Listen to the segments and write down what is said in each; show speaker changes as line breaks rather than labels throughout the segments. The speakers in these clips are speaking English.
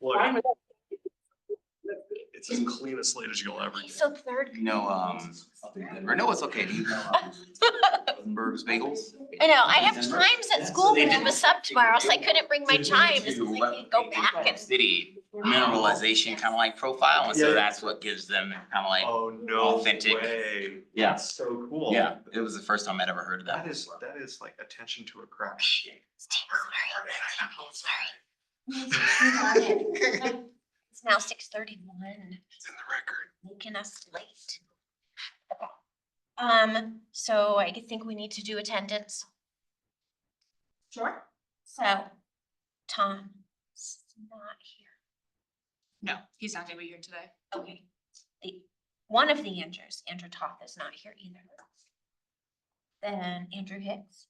Fine
Look,
with
it's as clean a slate as you'll ever get.
So third.
You know, or no, it's okay. Do you know Rosenberg's Bagels?
I know, I have chimes at school, but I'm a sub tomorrow, so I couldn't bring my chimes, because I can't go back and.
City mineralization kind of like profile, and so
Yeah.
that's what gives them kind of like,
Oh, no
authentic.
way.
Yeah.
That's so cool.
yeah, it was the first time I'd ever heard of that.
That is like attention to a craft.
It's now 6:31.
It's in the record.
Making us late. Okay. So I think we need to do attendance.
Sure.
So, Tom's not here.
No, he's not gonna be here today.
Okay. One of the Andrews, Andrew Toth is not here either. Then Andrew Hicks.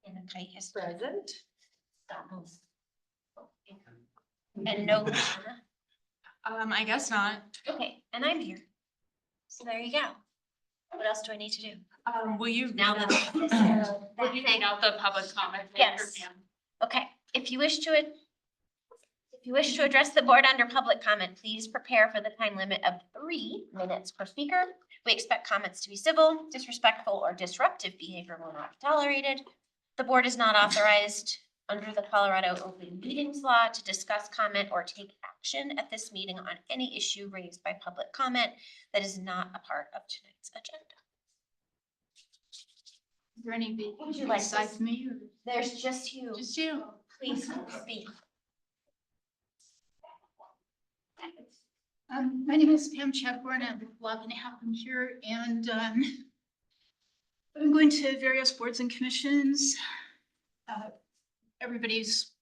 And Kite is present. And no Luciana.
I guess not.
Okay, and I'm here. So there you go. What else do I need to do?
Will you
Now
read
that.
will you read out the public comment?
Yes. Okay, if you wish to address the board under public comment, please prepare for the time limit of 3 minutes per speaker. We expect comments to be civil, disrespectful, or disruptive behavior will not be tolerated. The board is not authorized under the Colorado Open Meetings Law to discuss, comment, or take action at this meeting on any issue raised by public comment that is not a part of tonight's agenda.
Is there any
Would you like
besides
this?
me or
There's just you.
just you?
Please speak.
My name is Pam Chapborn. I'm loving to have them here, and I'm going to various boards and commissions. Everybody's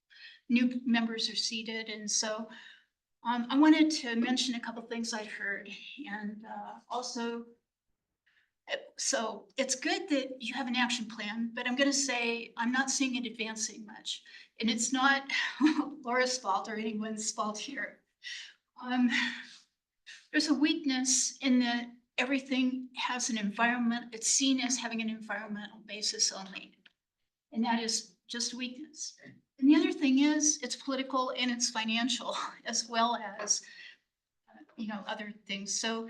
new members are seated, and so I wanted to mention a couple things I'd heard, and also. So it's good that you have an action plan, but I'm gonna say I'm not seeing it advancing much. And it's not Laura's fault or anyone's fault here. There's a weakness in that everything has an environment, it's seen as having an environmental basis only. And that is just a weakness. And the other thing is it's political and it's financial as well as, other things. So,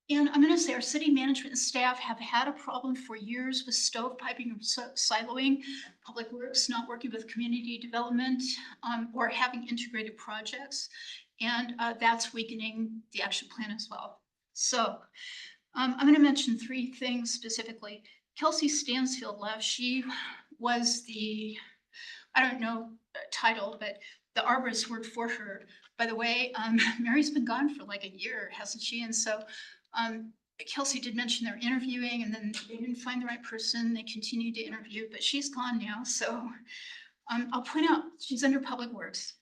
and I'm gonna say our city management and staff have had a problem for years with stovepiping and siloing, public works, not working with community development, or having integrated projects. And that's weakening the action plan as well. So I'm gonna mention 3 things specifically. Kelsey Stansfield left. She was the, I don't know title, but the arborist worked for her. By the way, Mary's been gone for like a year, hasn't she? And so Kelsey did mention they're interviewing and then they didn't find the right person. They continued to interview, but she's gone now. So I'll point out she's under Public Works.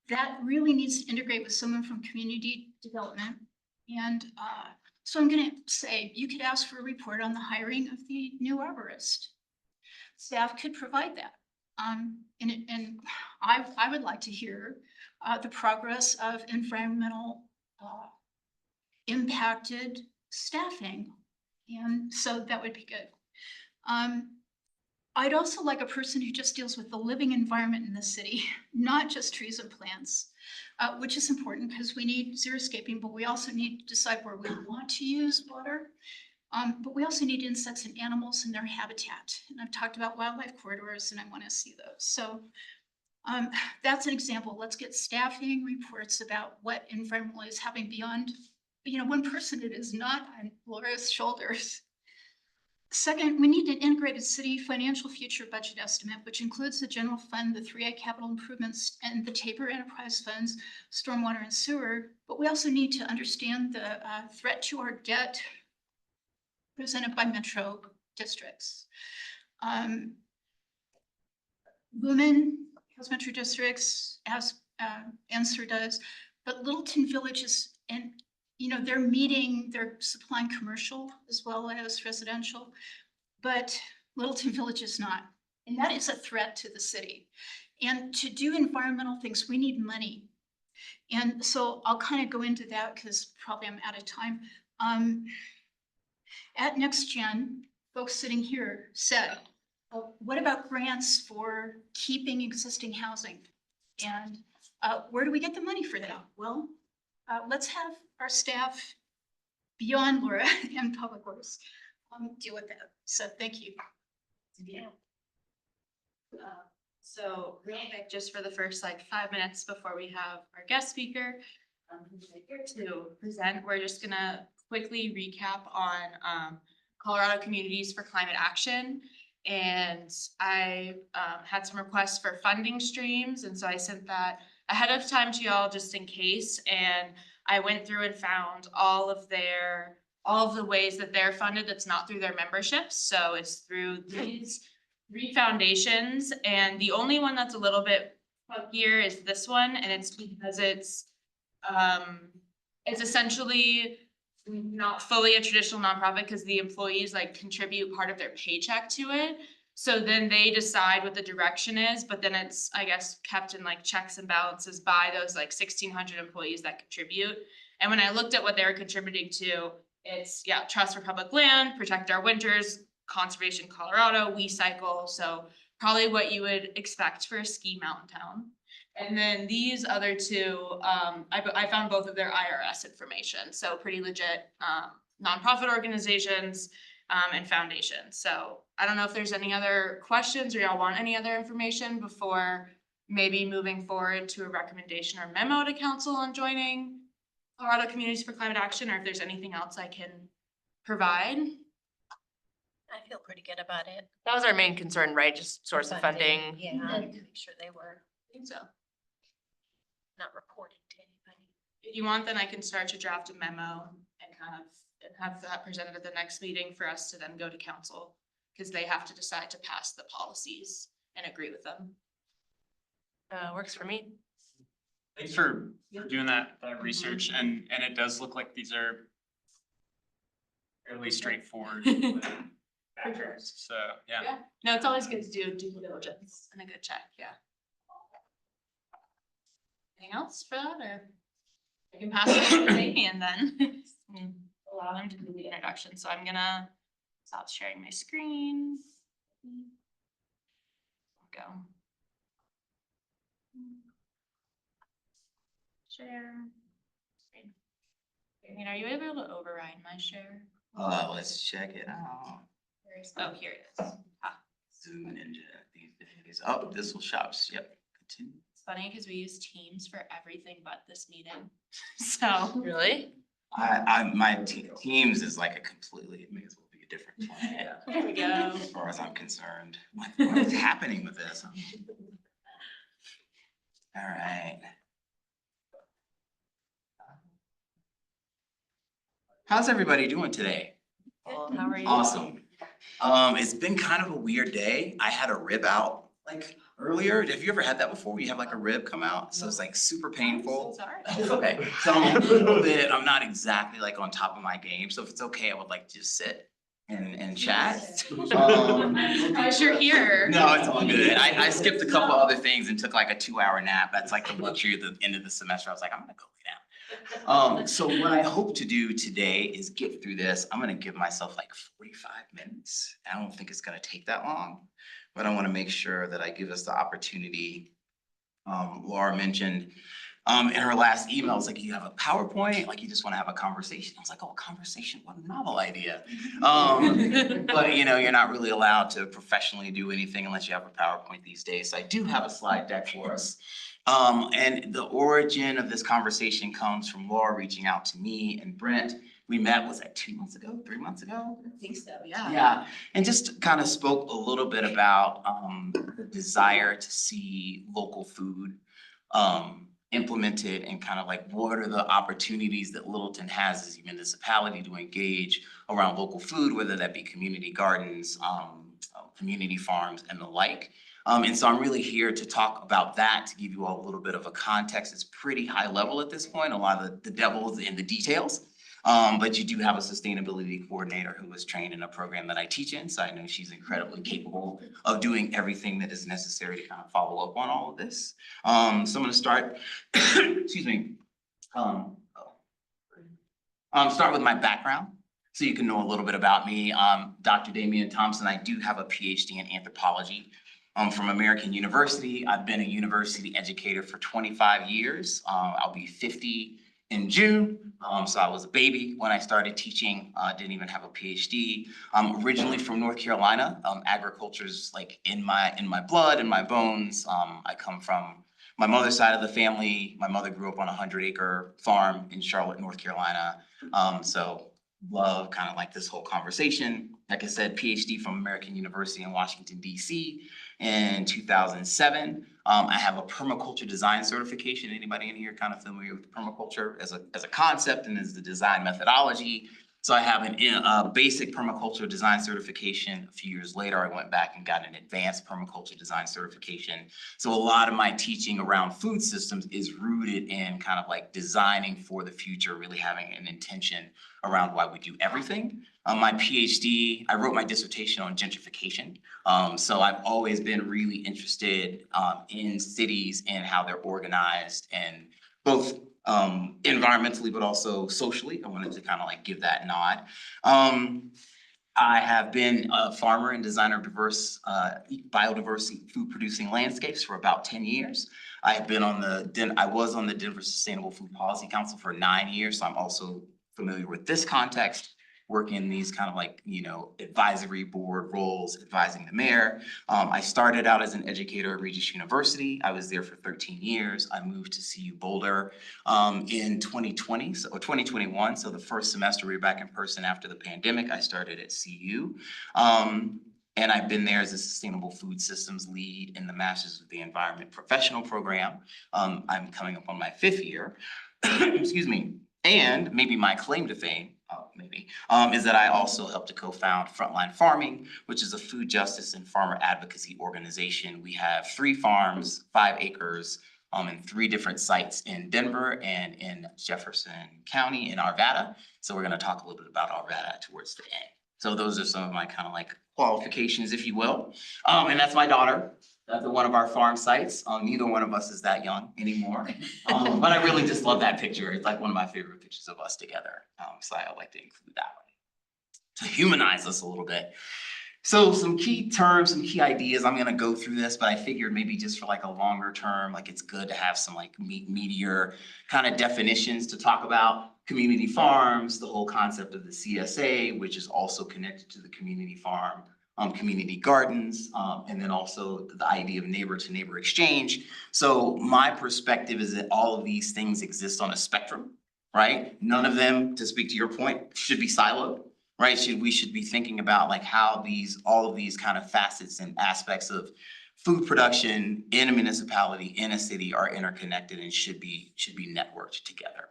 That really needs to integrate with someone from community development. And so I'm gonna say, you could ask for a report on the hiring of the new arborist. Staff could provide that. And I would like to hear the progress of environmental impacted staffing. And so that would be good. I'd also like a person who just deals with the living environment in the city, not just trees and plants, which is important because we need xeriscaping, but we also need to decide where we want to use water. But we also need insects and animals in their habitat. And I've talked about wildlife corridors and I want to see those. So that's an example. Let's get staffing reports about what environmental is happening beyond, one person. It is not on Laura's shoulders. Second, we need an integrated city financial future budget estimate, which includes the general fund, the 3A capital improvements, and the Tabor enterprise funds, stormwater and sewer. But we also need to understand the threat to our debt presented by metro districts. Lumen has metro districts, as Answer does, but Littleton Village is, and they're supplying commercial as well as residential, but Littleton Village is not. And that is a threat to the city. And to do environmental things, we need money. And so I'll kind of go into that because probably I'm out of time. At NextGen, folks sitting here said, well, what about grants for keeping existing housing? And where do we get the money for that? Well, let's have our staff beyond Laura and Public Works deal with that. So thank you.
Yeah.
So real quick, just for the first like 5 minutes before we have our guest speaker, who's right here to present, we're just gonna quickly recap on Colorado Communities for Climate Action. And I had some requests for funding streams, and so I sent that ahead of time to y'all just in case. And I went through and found all of the ways that they're funded that's not through their memberships. So it's through these 3 foundations, and the only one that's a little bit funkier is this one, and it's because it's essentially not fully a traditional nonprofit because the employees like contribute part of their paycheck to it. So then they decide what the direction is, but then it's, I guess, kept in like checks and balances by those like 1,600 employees that contribute. And when I looked at what they were contributing to, it's, yeah, Trust for Public Land, Protect Our Winters, Conservation Colorado, We Cycle, so probably what you would expect for a ski mountain town. And then these other 2, I found both of their IRS information, so pretty legit nonprofit organizations and foundations. So I don't know if there's any other questions or y'all want any other information before maybe moving forward to a recommendation or memo to council on joining Colorado Communities for Climate Action, or if there's anything else I can provide.
I feel pretty good about it.
That was our main concern, right? Just source of funding.
Yeah, to make sure they were
I think so.
not reported to anybody.
If you want, then I can start to draft a memo and kind of have that presented at the next meeting for us to then go to council. Because they have to decide to pass the policies and agree with them.
Works for me.
Thanks for doing that research, and it does look like these are fairly straightforward.
For sure.
So, yeah.
Yeah, no, it's always good to do due diligence and a good check, yeah. Anything else for that, or? I can pass it to Damien then. And allow them to do the introduction, so I'm gonna stop sharing my screen. Go. Share. Damien, are you able to override my share?
Let's check it out.
Oh, here it is.
Zoom Ninja these days. Oh, this will shops. Yep. Continue.
It's funny because we use Teams for everything but this meeting. So.
Really?
My Teams is like a completely, it may as well be a different planet.
There we go.
As far as I'm concerned. What is happening with this? All right. How's everybody doing today?
Well, how are you?
Awesome. It's been kind of a weird day. I had a rib out like earlier. Have you ever had that before? You have like a rib come out? So it's like super painful.
Sorry.
Okay, so I'm not exactly like on top of my game. So if it's okay, I would like to just sit and chat.
As you're here.
No, it's all good. I skipped a couple other things and took like a 2-hour nap. That's like the luxury at the end of the semester. I was like, I'm gonna go lay down. So what I hope to do today is get through this. I'm gonna give myself like 45 minutes. I don't think it's gonna take that long, but I wanna make sure that I give us the opportunity. Laura mentioned in her last email, it's like, you have a PowerPoint, like you just wanna have a conversation. I was like, oh, conversation, what a novel idea. But you know, you're not really allowed to professionally do anything unless you have a PowerPoint these days. So I do have a slide deck for us. And the origin of this conversation comes from Laura reaching out to me and Brent. We met, was that 2 months ago, 3 months ago?
I think so, yeah.
Yeah, and just kind of spoke a little bit about the desire to see local food implemented, and kind of like what are the opportunities that Littleton has as a municipality to engage around local food, whether that be community gardens, community farms and the like. And so I'm really here to talk about that, to give you all a little bit of a context. It's pretty high level at this point, a lot of the devil's in the details. But you do have a sustainability coordinator who was trained in a program that I teach in, so I know she's incredibly capable of doing everything that is necessary to kind of follow up on all of this. So I'm gonna start, excuse me, start with my background, so you can know a little bit about me. Dr. Damian Thompson, I do have a PhD in anthropology. From American University. I've been a university educator for 25 years. I'll be 50 in June. So I was a baby when I started teaching, didn't even have a PhD. I'm originally from North Carolina. Agriculture's like in my blood, in my bones. I come from my mother's side of the family. My mother grew up on a 100-acre farm in Charlotte, North Carolina. So love kind of like this whole conversation. Like I said, PhD from American University in Washington, DC in 2007. I have a permaculture design certification. Anybody in here kind of familiar with permaculture as a concept and as the design methodology? So I have a basic permaculture design certification. A few years later, I went back and got an advanced permaculture design certification. So a lot of my teaching around food systems is rooted in kind of like designing for the future, really having an intention around why we do everything. My PhD, I wrote my dissertation on gentrification. So I've always been really interested in cities and how they're organized, and both environmentally, but also socially. I wanted to kind of like give that nod. I have been a farmer and designer of diverse biodiversity food producing landscapes for about 10 years. I was on the Denver Sustainable Food Policy Council for 9 years, so I'm also familiar with this context, working in these kind of like, advisory board roles, advising the mayor. I started out as an educator at Regis University. I was there for 13 years. I moved to CU Boulder in 2021. So the first semester we were back in person after the pandemic, I started at CU. And I've been there as a sustainable food systems lead in the Masters of the Environment professional program. I'm coming up on my 5th year, excuse me. And maybe my claim to fame, is that I also helped to co-found Frontline Farming, which is a food justice and farmer advocacy organization. We have 3 farms, 5 acres, and 3 different sites in Denver and in Jefferson County in Arvada. So we're gonna talk a little bit about Arvada towards the end. So those are some of my kind of like qualifications, if you will. And that's my daughter. That's at one of our farm sites. Neither one of us is that young anymore. But I really just love that picture. It's like one of my favorite pictures of us together. So I like to include that one to humanize us a little bit. So some key terms, some key ideas. I'm gonna go through this, but I figured maybe just for like a longer term, like it's good to have some like meatier kind of definitions to talk about. Community farms, the whole concept of the CSA, which is also connected to the community farm. Community gardens, and then also the idea of neighbor to neighbor exchange. So my perspective is that all of these things exist on a spectrum, right? None of them, to speak to your point, should be siloed, right? We should be thinking about like how all of these kind of facets and aspects of food production in a municipality, in a city are interconnected and should be networked together.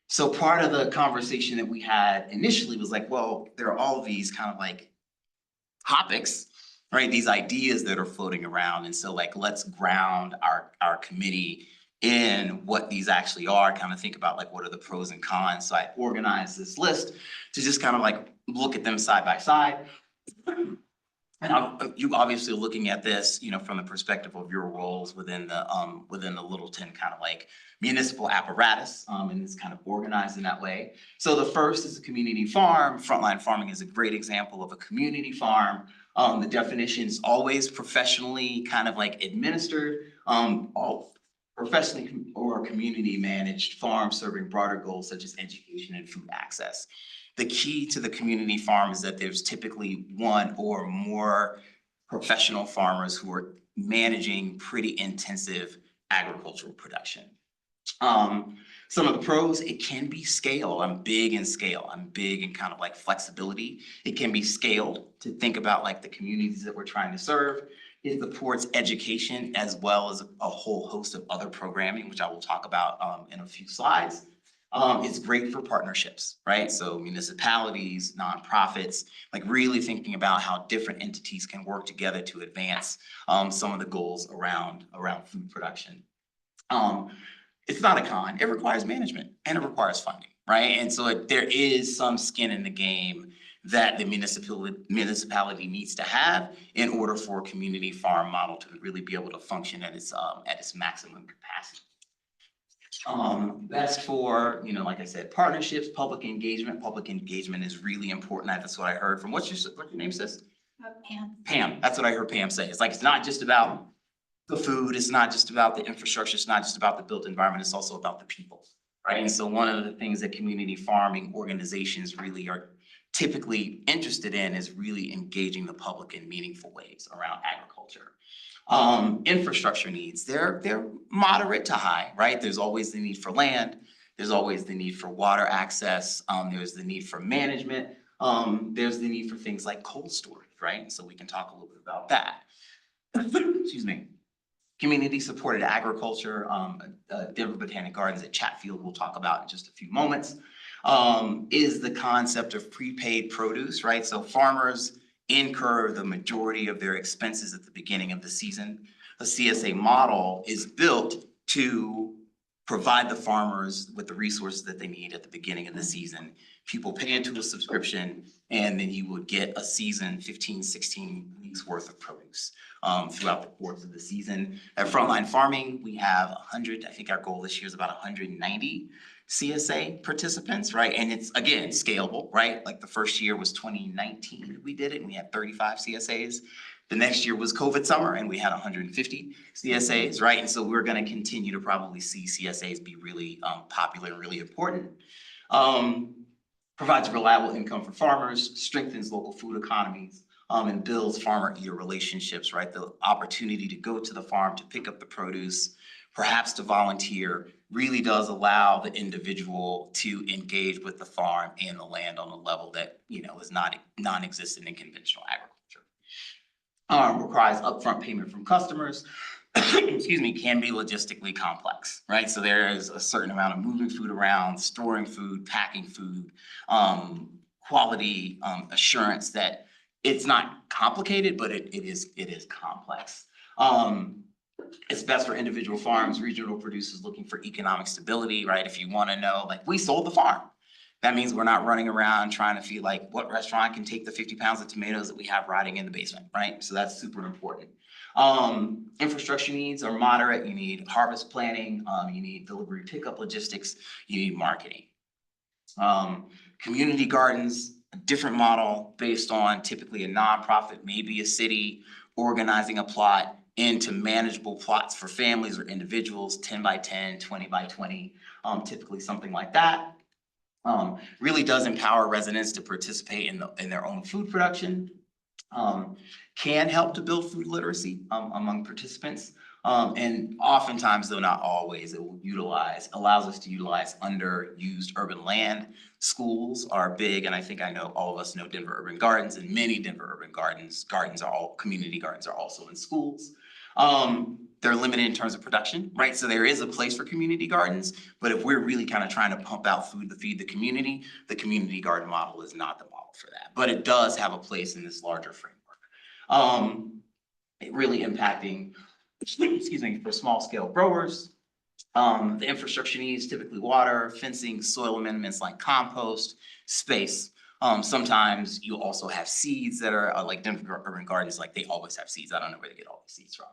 So part of the conversation that we had initially was like, well, there are all of these kind of like topics, right? These ideas that are floating around. And so like, let's ground our committee in what these actually are, kind of think about like, what are the pros and cons? So I organized this list to just kind of like, look at them side by side. And you obviously looking at this, from the perspective of your roles within the Littleton kind of like municipal apparatus, and it's kind of organized in that way. So the first is a community farm. Frontline Farming is a great example of a community farm. The definition is always professionally kind of like administered, all professionally or community managed farms serving broader goals such as education and food access. The key to the community farm is that there's typically one or more professional farmers who are managing pretty intensive agricultural production. Some of the pros, it can be scaled. I'm big in scale. I'm big in kind of like flexibility. It can be scaled to think about like the communities that we're trying to serve. It supports education as well as a whole host of other programming, which I will talk about in a few slides. It's great for partnerships, right? So municipalities, nonprofits, like really thinking about how different entities can work together to advance some of the goals around food production. It's not a con, it requires management and it requires funding, right? And so there is some skin in the game that the municipality needs to have in order for a community farm model to really be able to function at its maximum capacity. Best for, like I said, partnerships, public engagement. Public engagement is really important. That's what I heard from, what's your name, sis? Pam, that's what I heard Pam say. It's like, it's not just about the food, it's not just about the infrastructure, it's not just about the built environment, it's also about the people, right? And so one of the things that community farming organizations really are typically interested in is really engaging the public in meaningful ways around agriculture. Infrastructure needs, they're moderate to high, right? There's always the need for land, there's always the need for water access, there's the need for management, there's the need for things like cold storage, right? So we can talk a little bit about that. Excuse me. Community supported agriculture, Denver Botanic Gardens at Chatfield we'll talk about in just a few moments, is the concept of prepaid produce, right? So farmers incur the majority of their expenses at the beginning of the season. A CSA model is built to provide the farmers with the resources that they need at the beginning of the season. People pay into a subscription and then you would get a season, 15, 16 weeks worth of produce throughout the course of the season. At Frontline Farming, we have 100, I think our goal this year is about 190 CSA participants, right? And it's, again, scalable, right? Like the first year was 2019, we did it and we had 35 CSAs. The next year was COVID summer and we had 150 CSAs, right? And so we're gonna continue to probably see CSAs be really popular and really important. Provides reliable income for farmers, strengthens local food economies, and builds farmer-eater relationships, right? The opportunity to go to the farm to pick up the produce, perhaps to volunteer, really does allow the individual to engage with the farm and the land on a level that, you know, is not non-existent in conventional agriculture. Requires upfront payment from customers, excuse me, can be logistically complex, right? So there is a certain amount of moving food around, storing food, packing food, quality assurance that it's not complicated, but it is complex. It's best for individual farms, regional producers looking for economic stability, right? If you wanna know, like, we sold the farm. That means we're not running around trying to feel like what restaurant can take the 50 pounds of tomatoes that we have rotting in the basement, right? So that's super important. Infrastructure needs are moderate. You need harvest planning, you need delivery pickup logistics, you need marketing. Community gardens, a different model based on typically a nonprofit, maybe a city, organizing a plot into manageable plots for families or individuals, 10 by 10, 20 by 20, typically something like that. Really does empower residents to participate in their own food production. Can help to build food literacy among participants. And oftentimes, though not always, it will allows us to utilize underused urban land. Schools are big, and I think I know all of us know Denver Urban Gardens, and many Denver Urban Gardens community gardens are also in schools. They're limited in terms of production, right? So there is a place for community gardens, but if we're really kind of trying to pump out food to feed the community garden model is not the model for that. But it does have a place in this larger framework. It really impacting, excuse me, for small scale growers. The infrastructure needs typically water, fencing, soil amendments like compost, space. Sometimes you also have seeds that are like Denver Urban Gardens, like they always have seeds. I don't know where they get all these seeds from.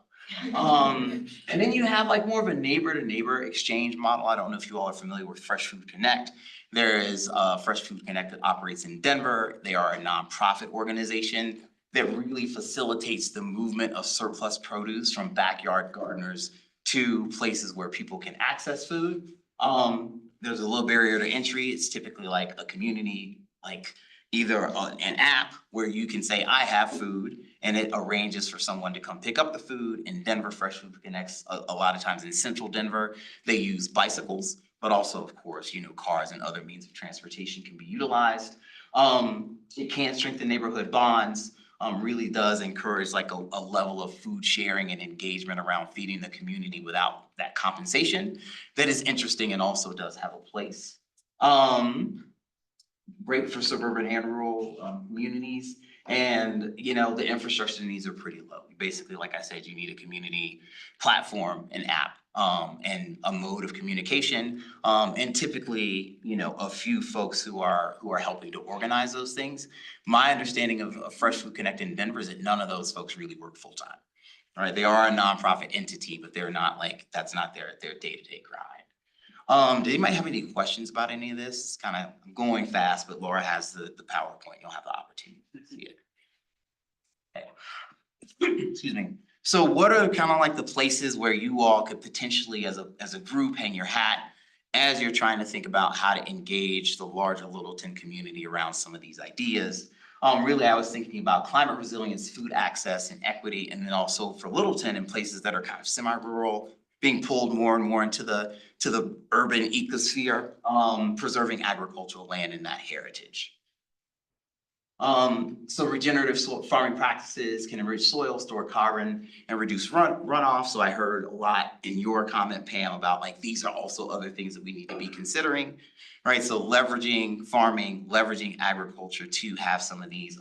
And then you have like more of a neighbor to neighbor exchange model. I don't know if you all are familiar with Fresh Food Connect. There is Fresh Food Connect that operates in Denver. They are a nonprofit organization that really facilitates the movement of surplus produce from backyard gardeners to places where people can access food. There's a low barrier to entry. It's typically like a community, like either an app where you can say, I have food, and it arranges for someone to come pick up the food. In Denver, Fresh Food Connects, a lot of times in central Denver, they use bicycles, but also, of course, you know, cars and other means of transportation can be utilized. It can strengthen neighborhood bonds. Really does encourage like a level of food sharing and engagement around feeding the community without that compensation that is interesting and also does have a place. Great for suburban and rural communities. And, you know, the infrastructure needs are pretty low. Basically, like I said, you need a community platform, an app, and a mode of communication. And typically, you know, a few folks who are helping to organize those things. My understanding of Fresh Food Connect in Denver is that none of those folks really work full time. All right, they are a nonprofit entity, but they're not like, that's not their day-to-day grind. Did anybody have any questions about any of this? It's kind of going fast, but Laura has the PowerPoint. You'll have the opportunity to see it. Excuse me. So what are kind of like the places where you all could potentially, as a group, hang your hat as you're trying to think about how to engage the larger Littleton community around some of these ideas? Really, I was thinking about climate resilience, food access and equity, and then also for Littleton in places that are kind of semi-rural, being pulled more and more into the urban ecosphere, preserving agricultural land and that heritage. So regenerative farming practices can enrich soil, store carbon, and reduce runoff. So I heard a lot in your comment, Pam, about like, these are also other things that we need to be considering, right? So leveraging farming, leveraging agriculture to have some of these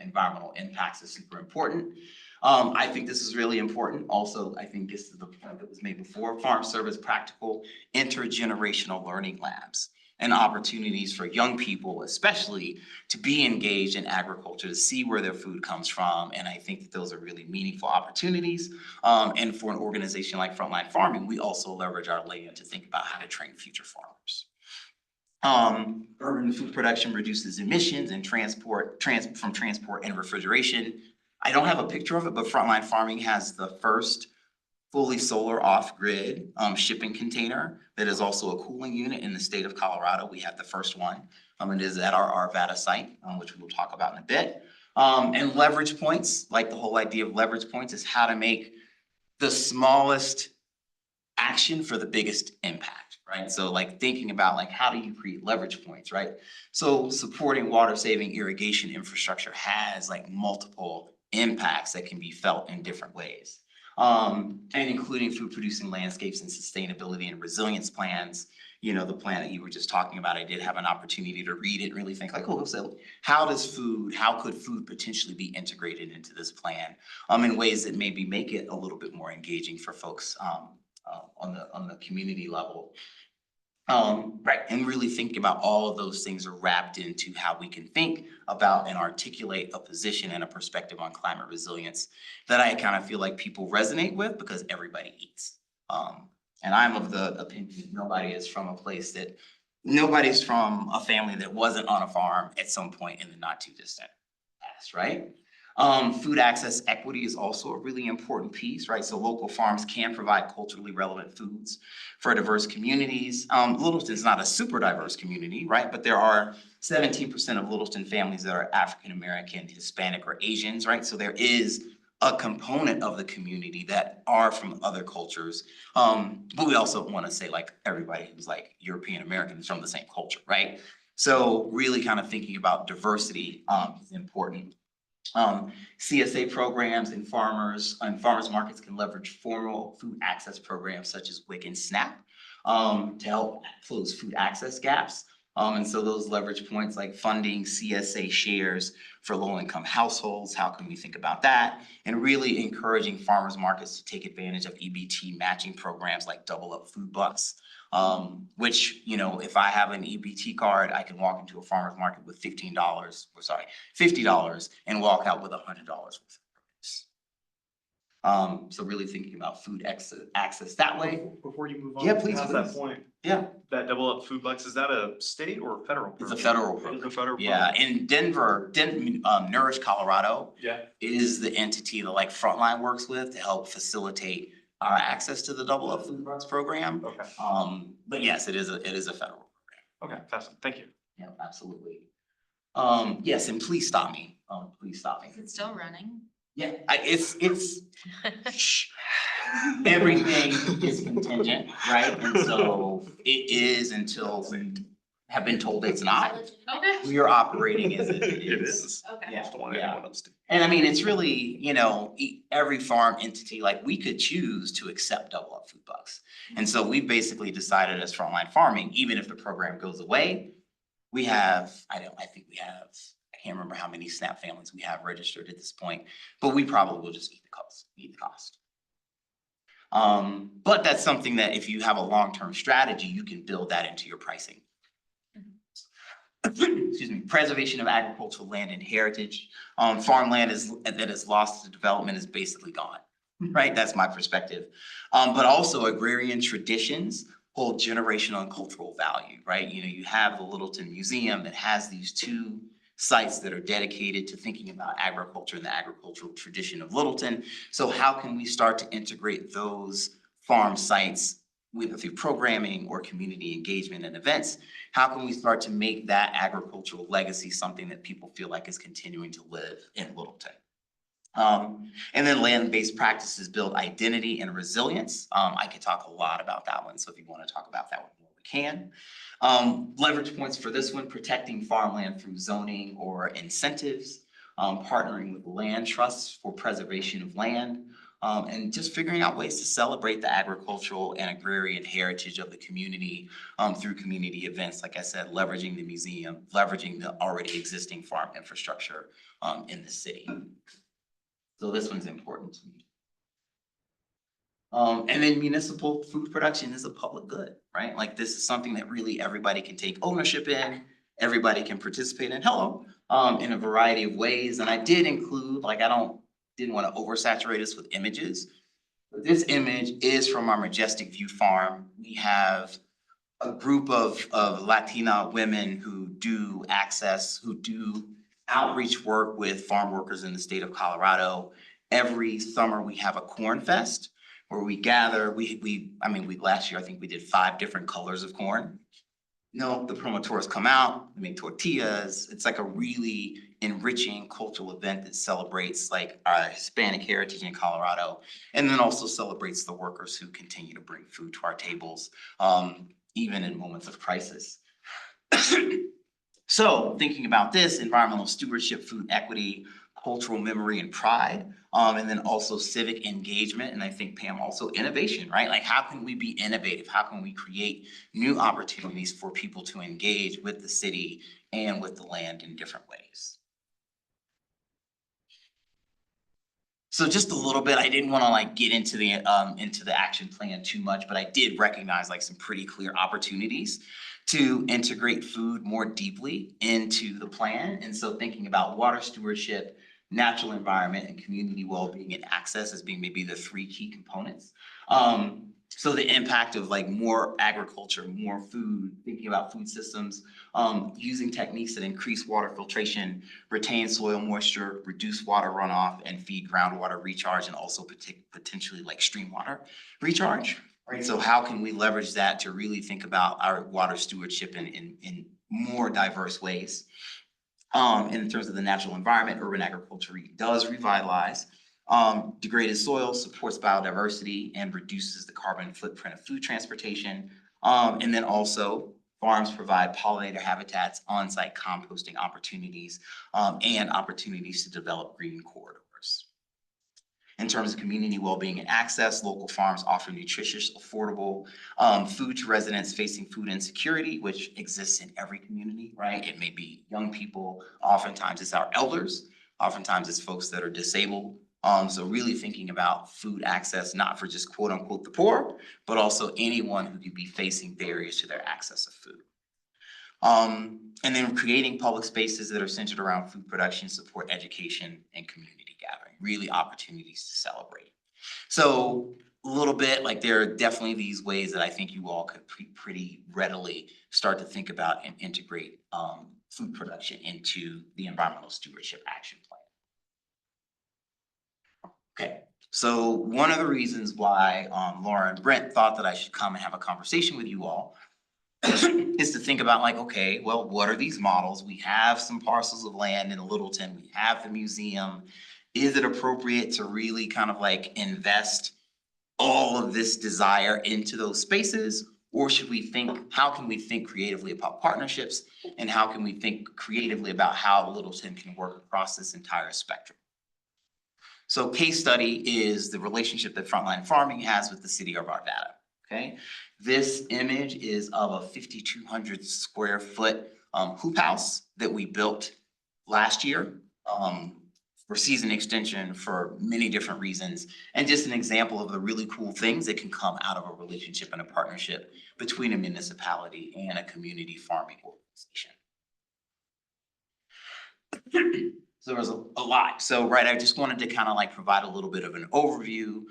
environmental impacts is super important. I think this is really important. Also, I think this is the point that was made before, farm service practical intergenerational learning labs and opportunities for young people, especially, to be engaged in agriculture, to see where their food comes from. And I think that those are really meaningful opportunities. And for an organization like Frontline Farming, we also leverage our land to think about how to train future farmers. Urban food production reduces emissions and transport and refrigeration. I don't have a picture of it, but Frontline Farming has the first fully solar off-grid shipping container that is also a cooling unit in the state of Colorado. We have the first one. It is at our Arvada site, which we'll talk about in a bit. And leverage points, like the whole idea of leverage points, is how to make the smallest action for the biggest impact, right? So like thinking about like, how do you create leverage points, right? So supporting water saving irrigation infrastructure has like multiple impacts that can be felt in different ways. And including food producing landscapes and sustainability and resilience plans. You know, the plan that you were just talking about, I did have an opportunity to read it and really think like, oh, so how could food potentially be integrated into this plan in ways that maybe make it a little bit more engaging for folks on the community level. Right, and really thinking about all of those things are wrapped into how we can think about and articulate a position and a perspective on climate resilience that I kind of feel like people resonate with because everybody eats. And I'm of the opinion nobody's from a family that wasn't on a farm at some point in the not too distant past, right? Food access equity is also a really important piece, right? So local farms can provide culturally relevant foods for diverse communities. Littleton's not a super diverse community, right? But there are 17% of Littleton families that are African American, Hispanic, or Asians, right? So there is a component of the community that are from other cultures. But we also want to say like everybody who's like European American is from the same culture, right? So really kind of thinking about diversity is important. CSA programs and farmers markets can leverage formal food access programs such as WIC and SNAP to help close food access gaps. And so those leverage points like funding CSA shares for low-income households, how can we think about that? And really encouraging farmers markets to take advantage of EBT matching programs like Double Up Food Bucks. Which, you know, if I have an EBT card, I can walk into a farmer's market with $50 and walk out with $100 worth of produce. So really thinking about food access that way.
Before you move on.
Yeah, please,
past
please.
that point,
Yeah,
that Double Up Food Bucks, is that a state or federal
it's
program?
a federal
It's
program.
a federal
Yeah,
program.
in Denver, Nourish Colorado
Yeah.
is the entity that like Frontline works with to help facilitate our access to the Double Up Food Bucks program.
Okay,
But yes, it is a federal program.
okay, fascinating, thank you.
Yeah, absolutely. Yes, and please stop me. Please stop me.
Is it still running?
Yeah, it's shh. Everything is contingent, right? And so it is until we have been told it's not.
Okay.
We are operating as if it
It
is.
is.
Okay.
Yeah,
Just don't want
yeah.
anyone else to.
And I mean, it's really, you know, every farm entity, like we could choose to accept Double Up Food Bucks. And so we basically decided as Frontline Farming, even if the program goes away, we have, I can't remember how many SNAP families we have registered at this point, but we probably will just eat the cost. But that's something that if you have a long-term strategy, you can build that into your pricing. Excuse me, preservation of agricultural land and heritage. Farmland that is lost to development is basically gone, right? That's my perspective. But also agrarian traditions hold generational and cultural value, right? You know, you have the Littleton Museum that has these two sites that are dedicated to thinking about agriculture and the agricultural tradition of Littleton. So how can we start to integrate those farm sites either through programming or community engagement and events? How can we start to make that agricultural legacy something that people feel like is continuing to live in Littleton? And then land-based practices build identity and resilience. I could talk a lot about that one, so if you want to talk about that one more, we can. Leverage points for this one: protecting farmland through zoning or incentives, partnering with land trusts for preservation of land, and just figuring out ways to celebrate the agricultural and agrarian heritage of the community through community events. Like I said, leveraging the museum, leveraging the already existing farm infrastructure in the city. So this one's important to me. And then municipal food production is a public good, right? Like this is something that really everybody can take ownership in, everybody can participate in, in a variety of ways. And I did include, like, didn't want to oversaturate us with images. But this image is from our Majestic View Farm. We have a group of Latina women who do outreach work with farm workers in the state of Colorado. Every summer we have a corn fest where we gather, last year I think we did 5 different colors of corn. The promoters come out, they make tortillas. It's like a really enriching cultural event that celebrates like our Hispanic heritage in Colorado, and then also celebrates the workers who continue to bring food to our tables, even in moments of crisis. So thinking about this, environmental stewardship, food equity, cultural memory and pride, and then also civic engagement, and I think Pam also innovation, right? Like how can we be innovative? How can we create new opportunities for people to engage with the city and with the land in different ways? So just a little bit, I didn't want to like get into the action plan too much, but I did recognize like some pretty clear opportunities to integrate food more deeply into the plan. And so thinking about water stewardship, natural environment, and community well-being and access as being maybe the 3 key components. So the impact of like more agriculture, more food, thinking about food systems, using techniques that increase water filtration, retain soil moisture, reduce water runoff, and feed groundwater recharge, and also potentially like stream water recharge, right? So how can we leverage that to really think about our water stewardship in more diverse ways? In terms of the natural environment, urban agriculture does revitalize. Degraded soil supports biodiversity and reduces the carbon footprint of food transportation. And then also farms provide pollinator habitats, on-site composting opportunities, and opportunities to develop green corridors. In terms of community well-being and access, local farms offer nutritious, affordable food to residents facing food insecurity, which exists in every community, right? It may be young people, oftentimes it's our elders, oftentimes it's folks that are disabled. So really thinking about food access, not for just quote unquote the poor, but also anyone who could be facing barriers to their access of food. And then creating public spaces that are centered around food production, support education, and community gathering, really opportunities to celebrate. So a little bit, like there are definitely these ways that I think you all could pretty readily start to think about and integrate food production into the environmental stewardship action plan. Okay, so one of the reasons why Laura and Brent thought that I should come and have a conversation with you all is to think about like, okay, well, what are these models? We have some parcels of land in Littleton, we have the museum. Is it appropriate to really kind of like invest all of this desire into those spaces? Or should we think, how can we think creatively about partnerships? And how can we think creatively about how Littleton can work across this entire spectrum? So case study is the relationship that Frontline Farming has with the city of Arvada, okay? This image is of a 5,200 square foot hoop house that we built last year for season extension for many different reasons. And just an example of the really cool things that can come out of a relationship and a partnership between a municipality and a community farming organization. So there's a lot. So, right, I just wanted to kind of like provide a little bit of an overview.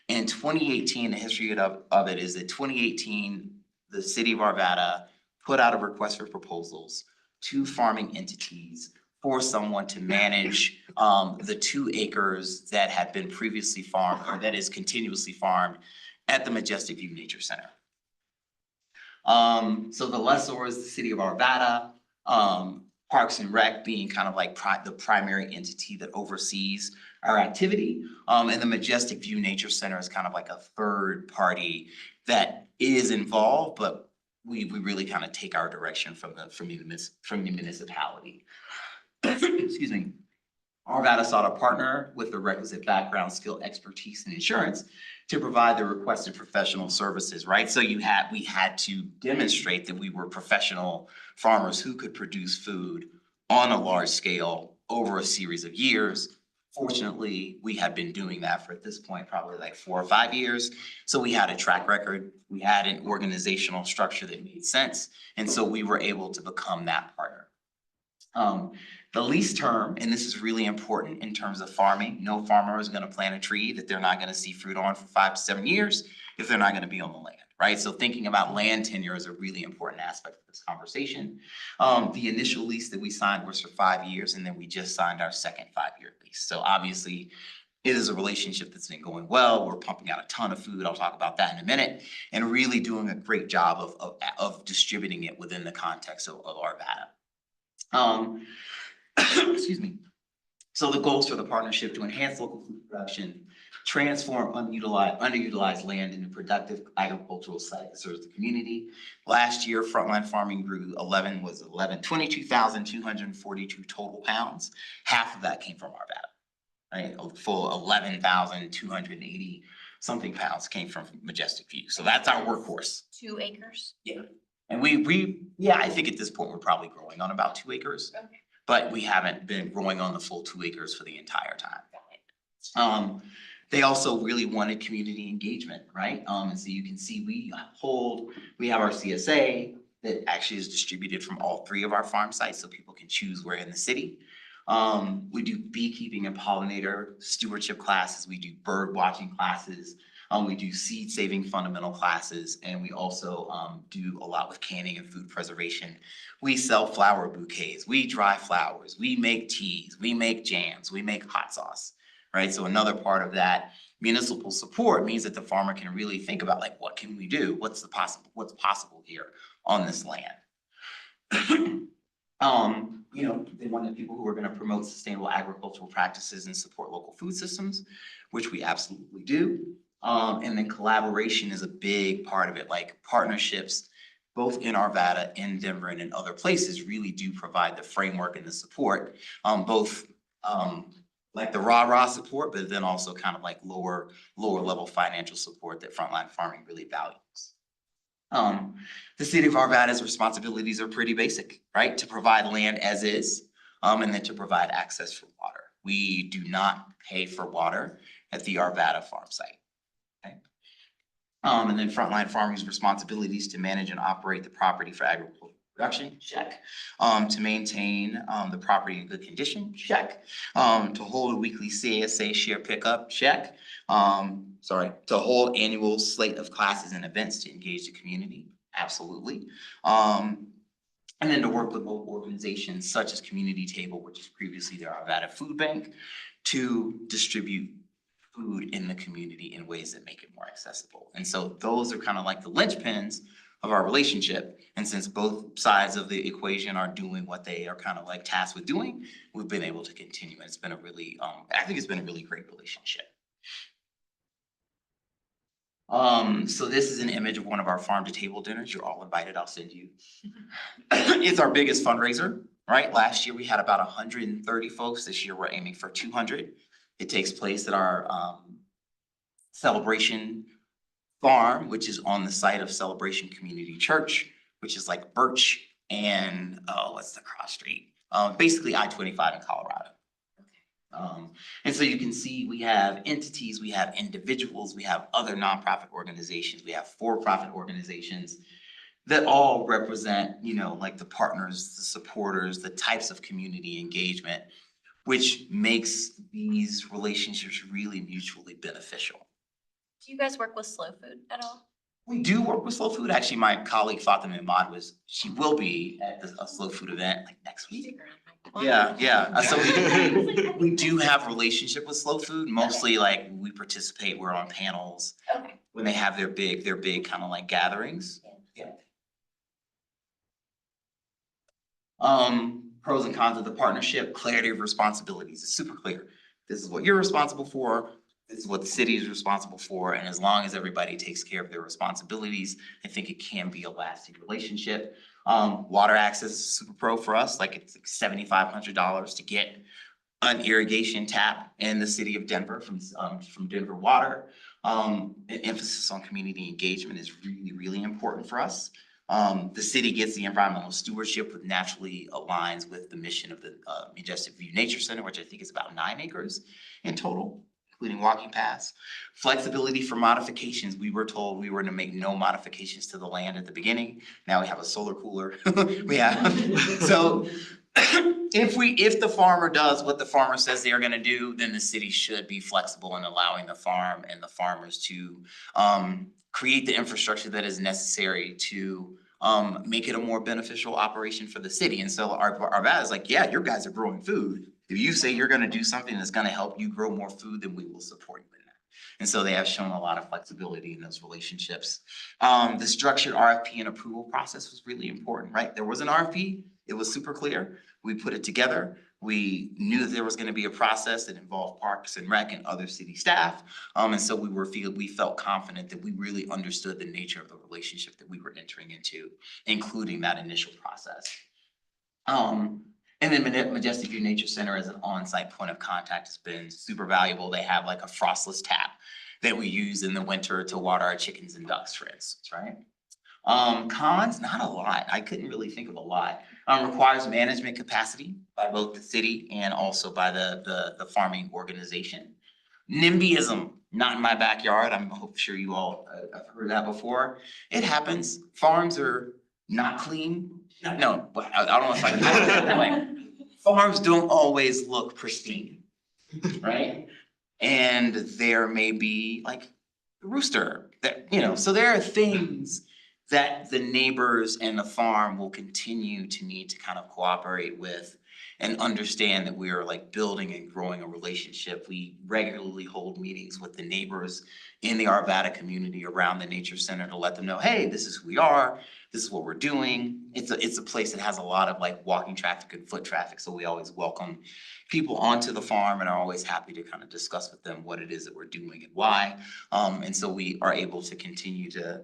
In 2018, the history of it is that 2018, the city of Arvada put out a request for proposals to farming entities for someone to manage the 2 acres that had been previously farmed or that is continuously farmed at the Majestic View Nature Center. So the lessor is the city of Arvada, Parks and Rec being kind of like the primary entity that oversees our activity. And the Majestic View Nature Center is kind of like a third party that is involved, but we really kind of take our direction from the municipality. Excuse me. Arvada sought a partner with the requisite background, skill, expertise, and insurance to provide the requested professional services, right? So we had to demonstrate that we were professional farmers who could produce food on a large scale over a series of years. Fortunately, we had been doing that for, at this point, probably like 4 or 5 years. So we had a track record, we had an organizational structure that made sense, and so we were able to become that partner. The lease term, and this is really important in terms of farming, no farmer is gonna plant a tree that they're not gonna see fruit on for 5 to 7 years if they're not gonna be on the land, right? So thinking about land tenure is a really important aspect of this conversation. The initial lease that we signed was for 5 years, and then we just signed our second 5-year lease. So obviously, it is a relationship that's been going well. We're pumping out a ton of food. I'll talk about that in a minute, and really doing a great job of distributing it within the context of Arvada. Excuse me. So the goals for the partnership to enhance local food production, transform underutilized land into productive agricultural site that serves the community. Last year, frontline farming grew 22,242 total pounds. Half of that came from Arvada, right? A full 11,280 something pounds came from Majestic View. So that's our workhorse.
2 acres.
Yeah. And I think at this point, we're probably growing on about 2 acres.
Okay.
But we haven't been growing on the full 2 acres for the entire time. They also really wanted community engagement, right? And so you can see we have our CSA that actually is distributed from all 3 of our farm sites, so people can choose where in the city. We do beekeeping and pollinator stewardship classes, we do bird watching classes, we do seed saving fundamental classes, and we also do a lot with canning and food preservation. We sell flower bouquets, we dry flowers, we make teas, we make jams, we make hot sauce, right? So another part of that municipal support means that the farmer can really think about, like, what can we do? What's possible here on this land? They wanted people who are gonna promote sustainable agricultural practices and support local food systems, which we absolutely do. And then collaboration is a big part of it, like partnerships, both in Arvada, in Denver, and in other places really do provide the framework and the support, both like the rah-rah support, but then also kind of like lower level financial support that frontline farming really values. The city of Arvada's responsibilities are pretty basic, right? To provide land as is, and then to provide access for water. We do not pay for water at the Arvada farm site. Okay. And then frontline farming's responsibilities to manage and operate the property for agricultural production, check. To maintain the property in good condition, check. To hold a weekly CSA share pickup, check. To hold annual slate of classes and events to engage the community, absolutely. And then to work with local organizations such as Community Table, which is previously the Arvada Food Bank, to distribute food in the community in ways that make it more accessible. And so those are kind of like the linchpins of our relationship. And since both sides of the equation are doing what they are kind of like tasked with doing, we've been able to continue. And it's been a really, I think it's been a really great relationship. So this is an image of one of our farm to table dinners. You're all invited, I'll send you. It's our biggest fundraiser, right? Last year we had about 130 folks. This year we're aiming for 200. It takes place at our Celebration Farm, which is on the site of Celebration Community Church, which is like Birch and, what's the cross street? Basically I-25 in Colorado. And so you can see we have entities, we have individuals, we have other nonprofit organizations, we have for-profit organizations that all represent, like the partners, the supporters, the types of community engagement, which makes these relationships really mutually beneficial.
Do you guys work with slow food at all?
We do work with slow food. Actually, my colleague Fatima Ahmad she will be at a slow food event like next week. Yeah, so we do have relationship with Slow Food, mostly like we participate, we're on panels
Okay.
when they have their big kind of like gatherings. Yeah. Pros and cons of the partnership, clarity of responsibilities, it's super clear. This is what you're responsible for, this is what the city is responsible for, and as long as everybody takes care of their responsibilities, I think it can be a lasting relationship. Water access is super pro for us, like it's like $7,500 to get an irrigation tap in the city of Denver from Denver Water. An emphasis on community engagement is really important for us. The city gets the environmental stewardship, which naturally aligns with the mission of the Majestic View Nature Center, which I think is about 9 acres in total, including walking paths. Flexibility for modifications. We were told we were to make no modifications to the land at the beginning. Now we have a solar cooler. We have, so if the farmer does what the farmer says they are gonna do, then the city should be flexible in allowing the farm and the farmers to create the infrastructure that is necessary to make it a more beneficial operation for the city. And so our VAD is like, yeah, your guys are growing food. If you say you're gonna do something that's gonna help you grow more food, then we will support you in that. And so they have shown a lot of flexibility in those relationships. The structured RFP and approval process was really important, right? There was an RFP, it was super clear. We put it together. We knew that there was gonna be a process that involved Parks and Rec and other city staff. And so we felt confident that we really understood the nature of the relationship that we were entering into, including that initial process. And then Majestic View Nature Center as an on-site point of contact has been super valuable. They have like a frostless tap that we use in the winter to water our chickens and ducks, for instance, right? Cons, not a lot. I couldn't really think of a lot. Requires management capacity by both the city and also by the farming organization. NIMBYism, not in my backyard. I'm sure you all have heard that before. It happens. Farms are not clean. No, but I don't know if I can put it that way. Farms don't always look pristine, right? And there may be like a rooster that, so there are things that the neighbors and the farm will continue to need to kind of cooperate with and understand that we are like building and growing a relationship. We regularly hold meetings with the neighbors in the Arvada community around the nature center to let them know, hey, this is who we are, this is what we're doing. It's a place that has a lot of like walking traffic and foot traffic, so we always welcome people onto the farm and are always happy to kind of discuss with them what it is that we're doing and why. And so we are able to continue to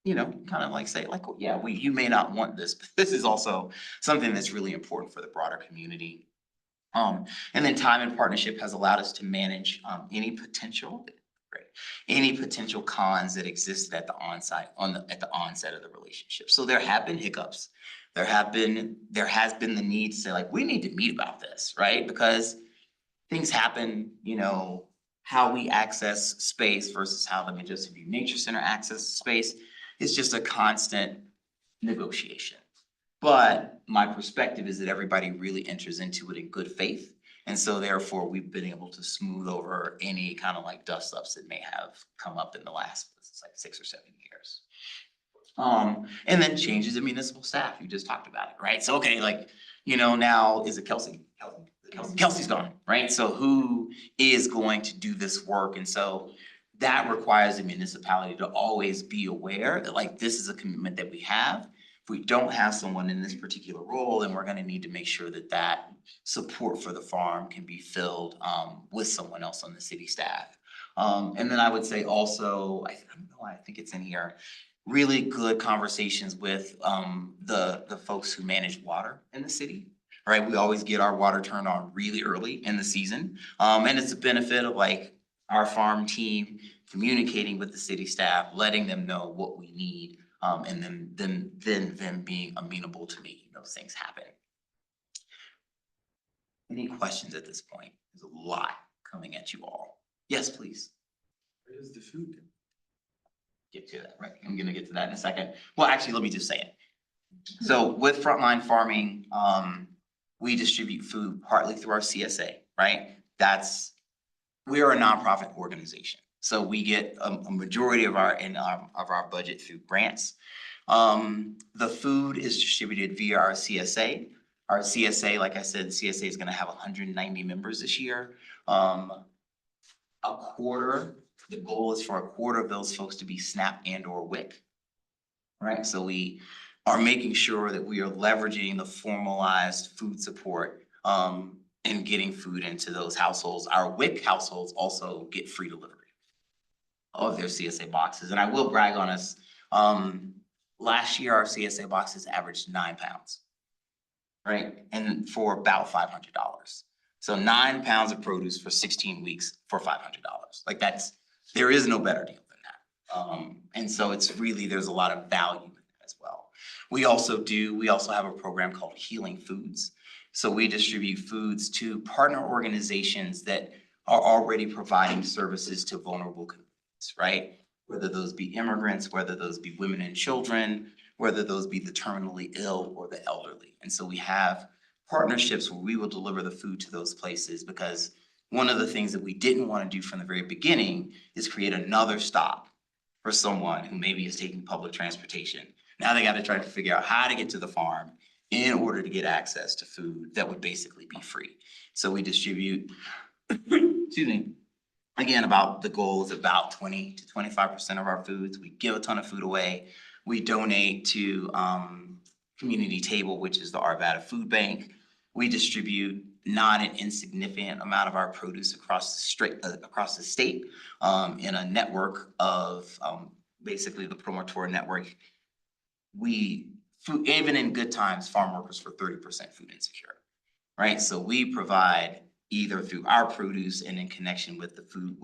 kind of like say like, oh, yeah, you may not want this, but this is also something that's really important for the broader community. And then time and partnership has allowed us to manage any potential cons that existed at the onset of the relationship. So there have been hiccups. There has been the need to say like, we need to meet about this, right? Because things happen, how we access space versus how the Majestic View Nature Center accesses space. It's just a constant negotiation. But my perspective is that everybody really enters into it in good faith. And so therefore, we've been able to smooth over any kind of like dust ups that may have come up in the last, like 6 or 7 years. And then changes in municipal staff, you just talked about it, right? So, okay, like, now is it Kelsey? Kelsey's gone, right? So who is going to do this work? And so that requires the municipality to always be aware that like, this is a commitment that we have. If we don't have someone in this particular role, then we're gonna need to make sure that that support for the farm can be filled with someone else on the city staff. And then I would say also, I don't know why I think it's in here, really good conversations with the folks who manage water in the city. Right, we always get our water turned on really early in the season. And it's a benefit of like our farm team communicating with the city staff, letting them know what we need, and then them being amenable to making those things happen. Any questions at this point? There's a lot coming at you all. Yes, please.
Where does the food go?
Get to that, right? I'm gonna get to that in a second. Well, actually, let me just say it. So with frontline farming, we distribute food partly through our CSA, right? We are a nonprofit organization. So we get a majority of our budget through grants. The food is distributed via our CSA. Our CSA, like I said, CSA is gonna have 190 members this year. The goal is for a quarter of those folks to be SNAP and or WIC. Right, so we are making sure that we are leveraging the formalized food support and getting food into those households. Our WIC households also get free delivery of their CSA boxes. And I will brag on us, last year our CSA boxes averaged 9 pounds. Right, and for about $500. So 9 pounds of produce for 16 weeks for $500. Like there is no better deal than that. And so it's really, there's a lot of value in that as well. We also have a program called Healing Foods. So we distribute foods to partner organizations that are already providing services to vulnerable communities, right? Whether those be immigrants, whether those be women and children, whether those be the terminally ill or the elderly. And so we have partnerships where we will deliver the food to those places, because one of the things that we didn't want to do from the very beginning is create another stop for someone who maybe is taking public transportation. Now they got to try to figure out how to get to the farm in order to get access to food that would basically be free. So we distribute, excuse me, again, the goal is about 20 to 25% of our foods. We give a ton of food away. We donate to Community Table, which is the Arvada Food Bank. We distribute not an insignificant amount of our produce across the state in a network of basically the Promotor network. Even in good times, farm workers for 30% food insecure, right? So we provide either through our produce and in connection with the Food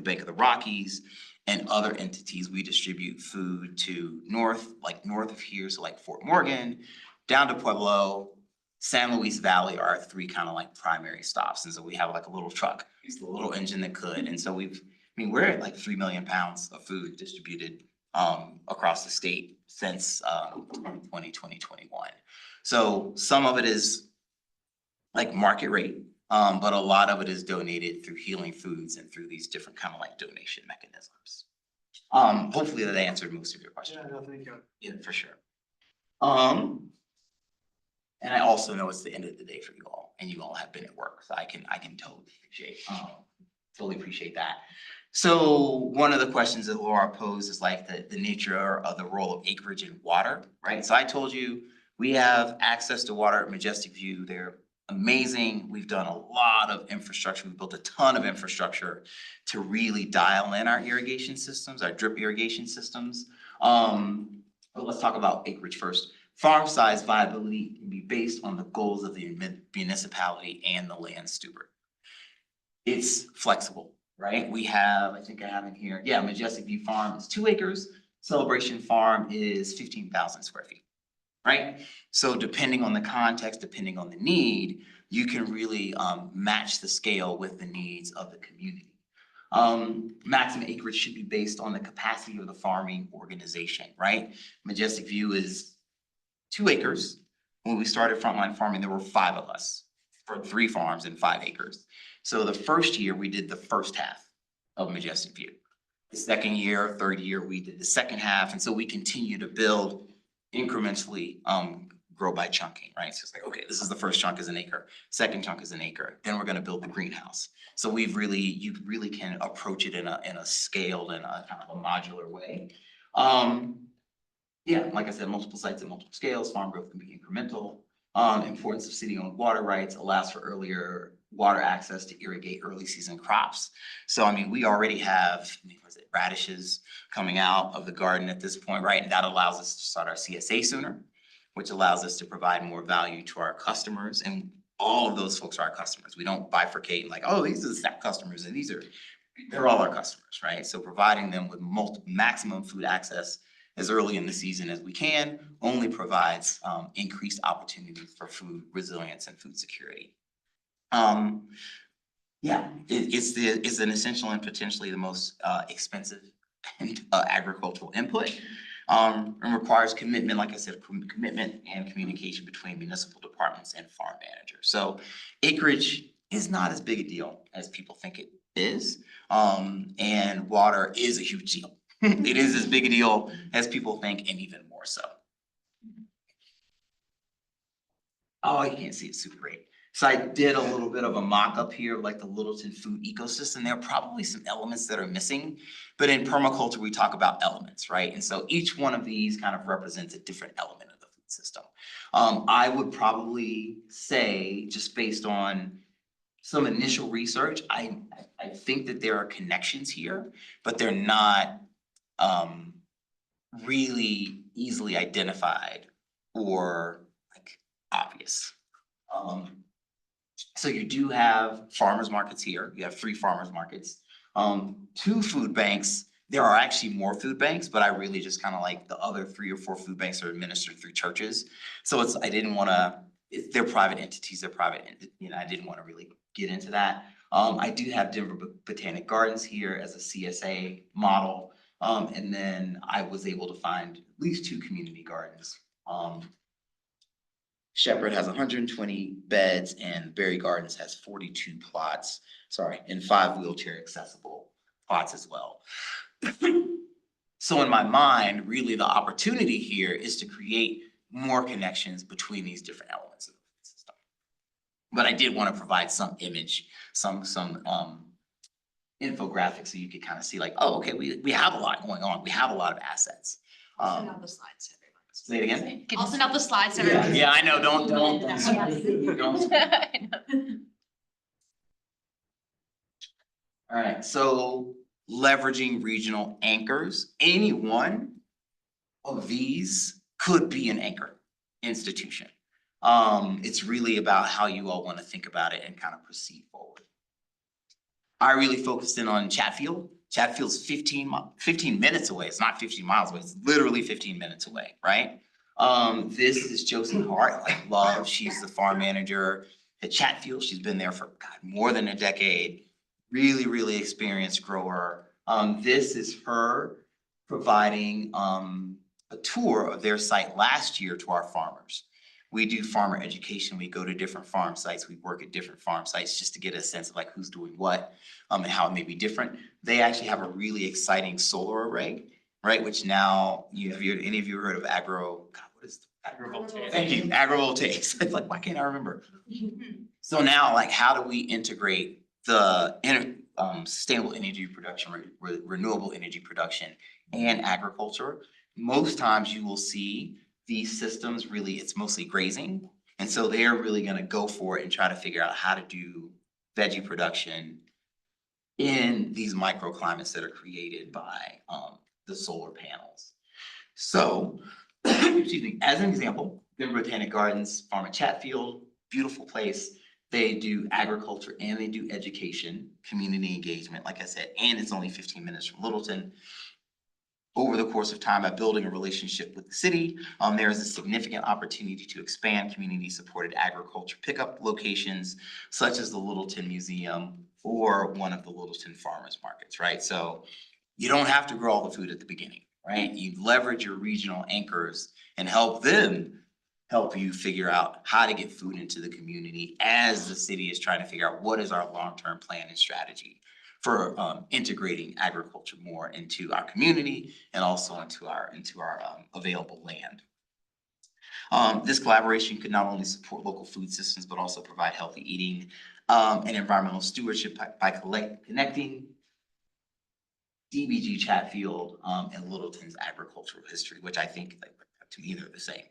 Bank of the Rockies and other entities. We distribute food to north of here, so like Fort Morgan, down to Pueblo, San Luis Valley are our 3 kind of like primary stops. And so we have like a little truck, it's the little engine that could. And so we're at like 3 million pounds of food distributed across the state since 2020, 2021. So some of it is like market rate, but a lot of it is donated through Healing Foods and through these different kind of like donation mechanisms. Hopefully that answered most of your questions.
Yeah, no, thank you.
Yeah, for sure. And I also know it's the end of the day for you all, and you all have been at work, so I can totally appreciate that. So one of the questions that Laura posed is like the nature of the role of acreage in water, right? So I told you we have access to water at Majestic View. They're amazing. We've done a lot of infrastructure. We've built a ton of infrastructure to really dial in our irrigation systems, our drip irrigation systems. But let's talk about acreage first. Farm size viability can be based on the goals of the municipality and the land steward. It's flexible, right? We have, I think I have in here, yeah, Majestic View Farm is 2 acres. Celebration Farm is 15,000 square feet, right? So depending on the context, depending on the need, you can really match the scale with the needs of the community. Maximum acreage should be based on the capacity of the farming organization, right? Majestic View is 2 acres. When we started Frontline Farming, there were 5 of us for 3 farms and 5 acres. So the first year we did the first half of Majestic View. The second year, third year, we did the second half. And so we continue to build incrementally, grow by chunking, right? So it's like, okay, this is the first chunk is 1 acre, second chunk is 1 acre. Then we're gonna build the greenhouse. So you really can approach it in a scaled and a kind of a modular way. Yeah, like I said, multiple sites at multiple scales, farm growth can be incremental. Importance of city-owned water rights allows for earlier water access to irrigate early season crops. So I mean, we already have, radishes coming out of the garden at this point, right? And that allows us to start our CSA sooner, which allows us to provide more value to our customers. And all of those folks are our customers. We don't bifurcate and like, oh, these are the SNAP customers and they're all our customers, right? So providing them with maximum food access as early in the season as we can only provides increased opportunities for food resilience and food security. Yeah, it's an essential and potentially the most expensive agricultural input, and requires commitment, like I said, commitment and communication between municipal departments and farm managers. So acreage is not as big a deal as people think it is, and water is a huge deal. It is as big a deal as people think, and even more so. Oh, you can't see it super great. So I did a little bit of a mock-up here of like the Littleton food ecosystem. There are probably some elements that are missing, but in permaculture, we talk about elements, right? And so each one of these kind of represents a different element of the food system. I would probably say, just based on some initial research, I think that there are connections here, but they're not really easily identified or like obvious. So you do have farmers markets here. You have 3 farmers markets. 2 food banks. There are actually more food banks, but I really just kind of like the other 3 or 4 food banks are administered through churches. So I didn't wanna, they're private entities, I didn't wanna really get into that. I do have Denver Botanic Gardens here as a CSA model. And then I was able to find at least 2 community gardens. Shepherd has 120 beds and Berry Gardens has 42 plots, and 5 wheelchair accessible plots as well. So in my mind, really the opportunity here is to create more connections between these different elements of the food system. But I did want to provide some image, some infographics so you could kind of see like, oh, okay, we have a lot going on. We have a lot of assets.
I'll send out the slides to everyone.
Say it again?
I'll send out the slides to
Yeah,
everyone.
yeah, I know, don't. All right, so leveraging regional anchors, any one of these could be an anchor institution. It's really about how you all want to think about it and kind of proceed forward. I really focused in on Chatfield. Chatfield's 15 minutes away. It's not 15 miles away. It's literally 15 minutes away, right? This is Josie Hart, like love. She's the farm manager at Chatfield. She's been there for more than a decade. Really experienced grower. This is her providing a tour of their site last year to our farmers. We do farmer education. We go to different farm sites. We work at different farm sites just to get a sense of like who's doing what and how it may be different. They actually have a really exciting solar array, right? Which now, any of you heard of
Agrivoltaics.
Thank you, agrivoltaics. It's like, why can't I remember? So now, like, how do we integrate the sustainable energy production, renewable energy production and agriculture? Most times you will see these systems really, it's mostly grazing. And so they're really gonna go for it and try to figure out how to do veggie production in these microclimates that are created by the solar panels. So, excuse me, as an example, Denver Botanic Gardens, Farm at Chatfield, beautiful place. They do agriculture and they do education, community engagement, like I said, and it's only 15 minutes from Littleton. Over the course of time, by building a relationship with the city, there is a significant opportunity to expand community-supported agriculture pickup locations, such as the Littleton Museum or one of the Littleton Farmers Markets, right? So you don't have to grow all the food at the beginning, right? You leverage your regional anchors and help them help you figure out how to get food into the community as the city is trying to figure out what is our long-term plan and strategy for integrating agriculture more into our community and also into our available land. This collaboration could not only support local food systems, but also provide healthy eating and environmental stewardship by connecting DBG Chatfield and Littleton's agricultural history, which I think like to me they're the same.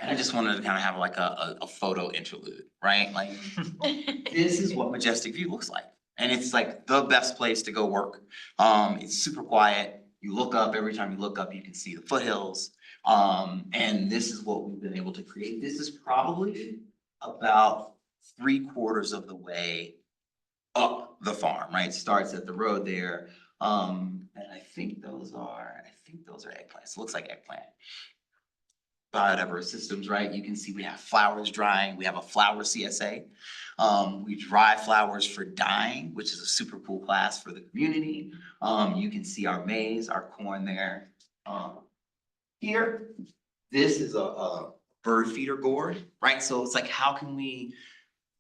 And I just wanted to kind of have like a photo interlude, right? Like this is what Majestic View looks like. And it's like the best place to go work. It's super quiet. You look up, every time you look up, you can see the foothills. And this is what we've been able to create. This is probably about 3/4 of the way up the farm, right? It starts at the road there. And I think those are eggplants. It looks like eggplant. Biodiverse systems, right? You can see we have flowers drying. We have a flower CSA. We dry flowers for dyeing, which is a super cool class for the community. You can see our maize, our corn there. Here, this is a bird feeder gourd, right? So it's like, how can we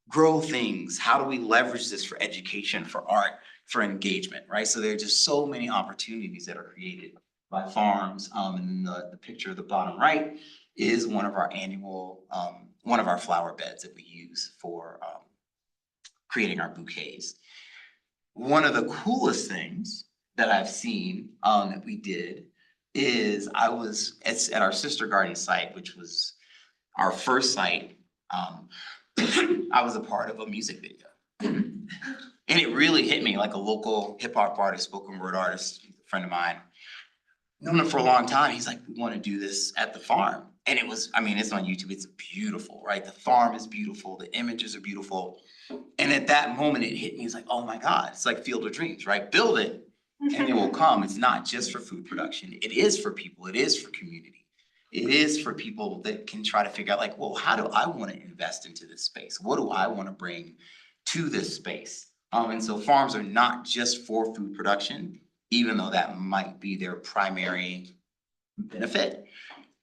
grow things? How do we leverage this for education, for art, for engagement, right? So there are just so many opportunities that are created by farms. And the picture at the bottom right is one of our annual, one of our flower beds that we use for creating our bouquets. One of the coolest things that I've seen that we did is it's at our sister garden site, which was our first site. I was a part of a music video. And it really hit me, like a local hip hop artist, spoken word artist, a friend of mine. Known him for a long time. He's like, we want to do this at the farm. And it was, I mean, it's on YouTube. It's beautiful, right? The farm is beautiful. The images are beautiful. And at that moment, it hit me. It's like, oh my God, it's like Field of Dreams, right? Build it and it will come. It's not just for food production. It is for people. It is for community. It is for people that can try to figure out like, well, how do I want to invest into this space? What do I want to bring to this space? And so farms are not just for food production, even though that might be their primary benefit,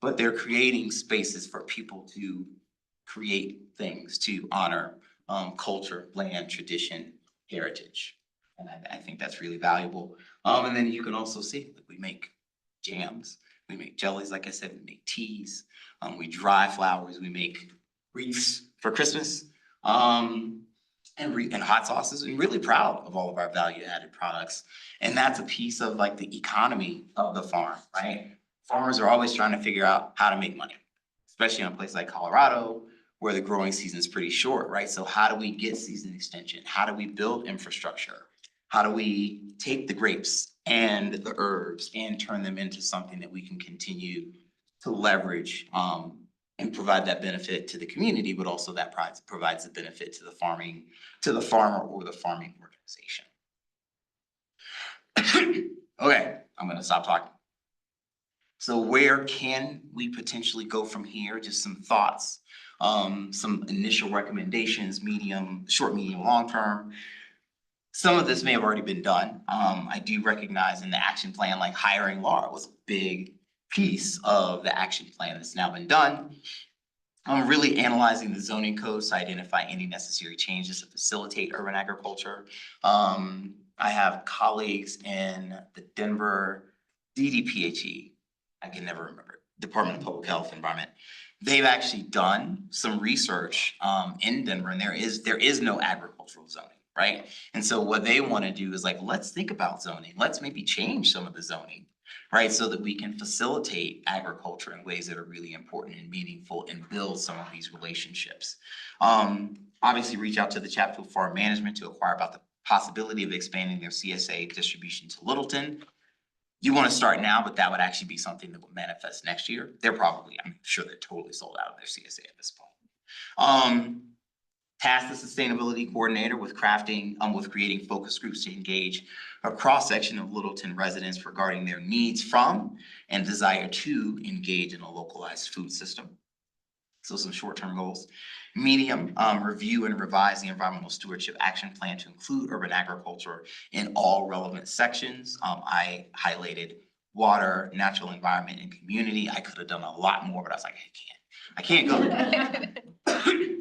but they're creating spaces for people to create things to honor culture, land, tradition, heritage. And I think that's really valuable. And then you can also see that we make jams, we make jellies, like I said, we make teas, we dry flowers, we make wreaths for Christmas. And hot sauces, and really proud of all of our value added products. And that's a piece of like the economy of the farm, right? Farmers are always trying to figure out how to make money, especially in a place like Colorado, where the growing season is pretty short, right? So how do we get season extension? How do we build infrastructure? How do we take the grapes and the herbs and turn them into something that we can continue to leverage and provide that benefit to the community, but also that provides the benefit to the farmer or the farming organization. Okay, I'm gonna stop talking. So where can we potentially go from here? Just some thoughts, some initial recommendations, short, medium, long term. Some of this may have already been done. I do recognize in the action plan, like hiring Laura was a big piece of the action plan that's now been done. I'm really analyzing the zoning codes to identify any necessary changes to facilitate urban agriculture. I have colleagues in the Denver DDPHE, I can never remember, Department of Public Health Environment. They've actually done some research in Denver, and there is no agricultural zoning, right? And so what they want to do is like, let's think about zoning. Let's maybe change some of the zoning, right? So that we can facilitate agriculture in ways that are really important and meaningful and build some of these relationships. Obviously reach out to the Chapel Farm Management to inquire about the possibility of expanding their CSA distribution to Littleton. You want to start now, but that would actually be something that will manifest next year. I'm sure they're totally sold out of their CSA at this point. Task the sustainability coordinator with creating focus groups to engage a cross-section of Littleton residents regarding their needs from and desire to engage in a localized food system. So some short-term goals. Medium, review and revise the environmental stewardship action plan to include urban agriculture in all relevant sections. I highlighted water, natural environment, and community. I could have done a lot more, but I was like, I can't go there.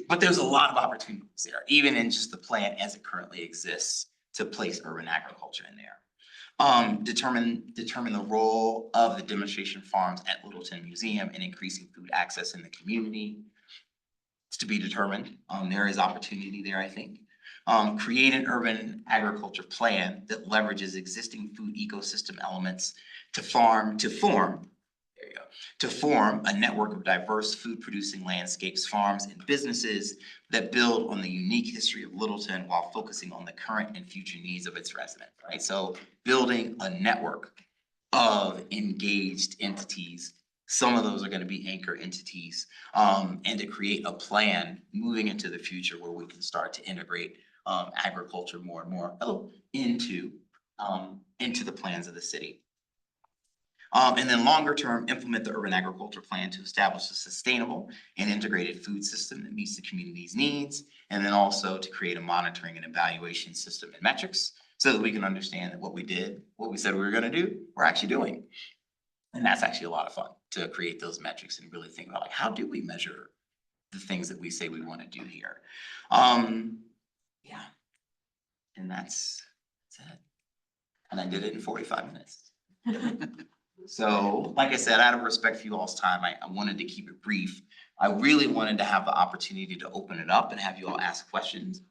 But there's a lot of opportunities there, even in just the plan as it currently exists, to place urban agriculture in there. Determine the role of the demonstration farms at Littleton Museum in increasing food access in the community. It's to be determined. There is opportunity there, I think. Create an urban agriculture plan that leverages existing food ecosystem elements to form a network of diverse food producing landscapes, farms, and businesses that build on the unique history of Littleton while focusing on the current and future needs of its residents, right? So building a network of engaged entities. Some of those are going to be anchor entities, and to create a plan moving into the future where we can start to integrate agriculture more and more into the plans of the city. And then longer term, implement the urban agriculture plan to establish a sustainable and integrated food system that meets the community's needs. And then also to create a monitoring and evaluation system and metrics so that we can understand that what we said we were gonna do, we're actually doing. And that's actually a lot of fun to create those metrics and really think about like, how do we measure the things that we say we wanna do here? Yeah, and that's it. And I did it in 45 minutes. So, like I said, out of respect for you all's time, I wanted to keep it brief. I really wanted to have the opportunity to open it up and have you all ask questions.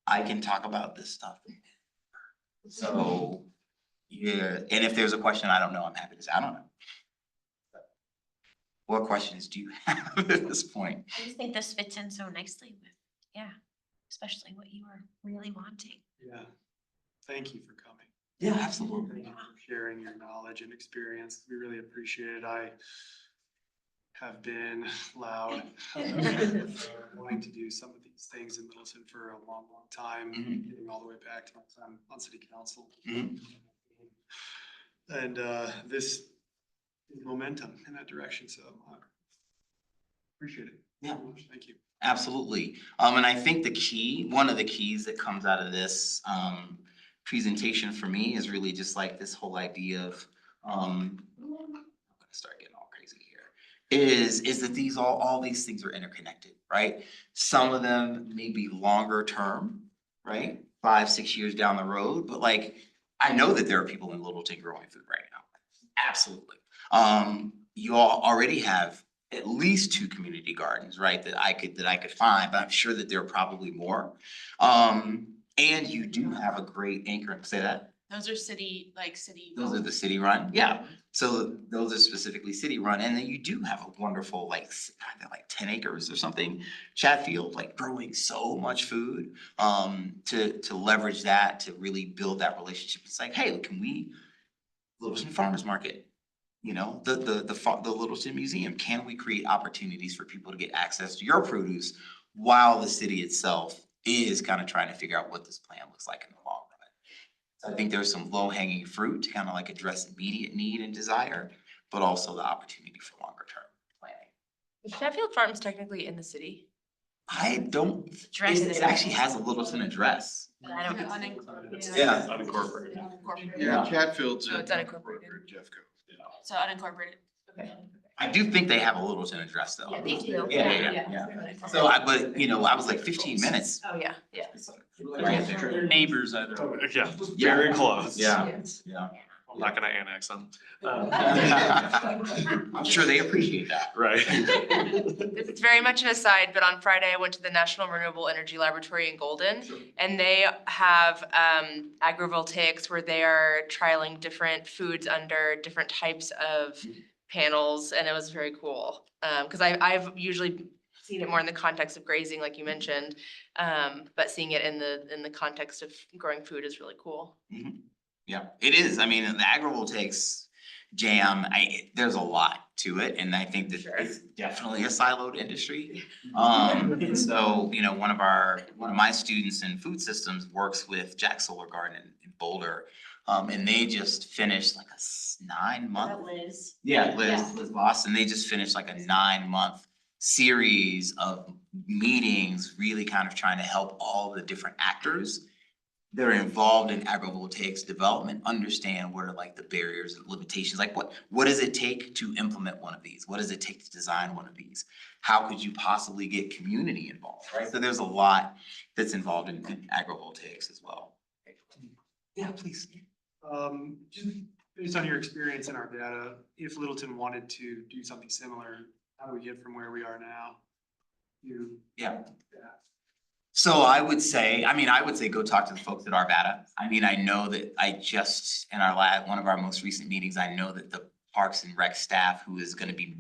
I can talk about this stuff. So, yeah, and if there's a question I don't know, I'm happy to say, I don't know. What questions do you have at this point?
I just think this fits in so nicely with, yeah, especially what you were really wanting.
Yeah, thank you for coming.
Yeah, absolutely.
Thank you for sharing your knowledge and experience. We really appreciate it. I have been loud, wanting to do some of these things in Littleton for a long, long time,
Mhm.
getting all the way back to my time on city council.
Mhm.
And this is momentum in that direction, so I appreciate it.
Yeah.
Thank you.
Absolutely. And I think one of the keys that comes out of this presentation for me is really just like this whole idea of I'm gonna start getting all crazy here. Is that all these things are interconnected, right? Some of them may be longer term, right? 5, 6 years down the road, but like I know that there are people in Littleton growing food right now. Absolutely. You all already have at least 2 community gardens, right, that I could find, but I'm sure that there are probably more. And you do have a great anchor, say that?
Those are city.
Those are the city run, yeah. So those are specifically city run, and then you do have a wonderful, like, they're like 10 acres or something, Chatfield, like growing so much food. To leverage that, to really build that relationship. It's like, hey, can we, Littleton Farmers Market, you know, the Littleton Museum, can we create opportunities for people to get access to your produce while the city itself is kind of trying to figure out what this plan looks like in the long run? So I think there's some low hanging fruit to kind of like address immediate need and desire, but also the opportunity for longer term planning.
Is Sheffield Farms technically in the city?
I don't,
Address
it
this.
actually has a Littleton address.
But I don't.
Yeah.
Unincorporated.
Yeah.
Chatfield's
Oh, it's unincorporated.
Jeffco.
So unincorporated.
I do think they have a Littleton address though.
Yeah, they do.
Yeah. So but you know, I was like 15 minutes.
Oh, yeah, yeah.
Right there.
They're neighbors, I don't.
Yeah,
Yeah.
very close.
Yeah, yeah.
I'm not gonna annex them.
I'm sure they appreciate that.
Right.
This is very much an aside, but on Friday I went to the National Renewable Energy Laboratory in Golden. And they have agrivoltaics where they are trialing different foods under different types of panels, and it was very cool. Cause I've usually seen it more in the context of grazing, like you mentioned. But seeing it in the context of growing food is really cool.
Yeah, it is. I mean, the agrivoltaics jam, there's a lot to it, and I think that
Sure.
it's definitely a siloed industry. And so, you know, one of my students in food systems works with Jack Solar Garden in Boulder. And they just finished like a 9-month.
Liz.
Yeah, Liz Boston, they just finished like a 9-month series of meetings, really kind of trying to help all the different actors that are involved in agrivoltaics development understand what are like the barriers and limitations, like what does it take to implement one of these? What does it take to design one of these? How could you possibly get community involved, right? So there's a lot that's involved in agrivoltaics as well. Yeah, please.
Just based on your experience in our data, if Littleton wanted to do something similar, how do we get from where we are now?
Yeah. So I would say go talk to the folks at Arvada. I mean, I know that in one of our most recent meetings, I know that the Parks and Rec staff who is gonna be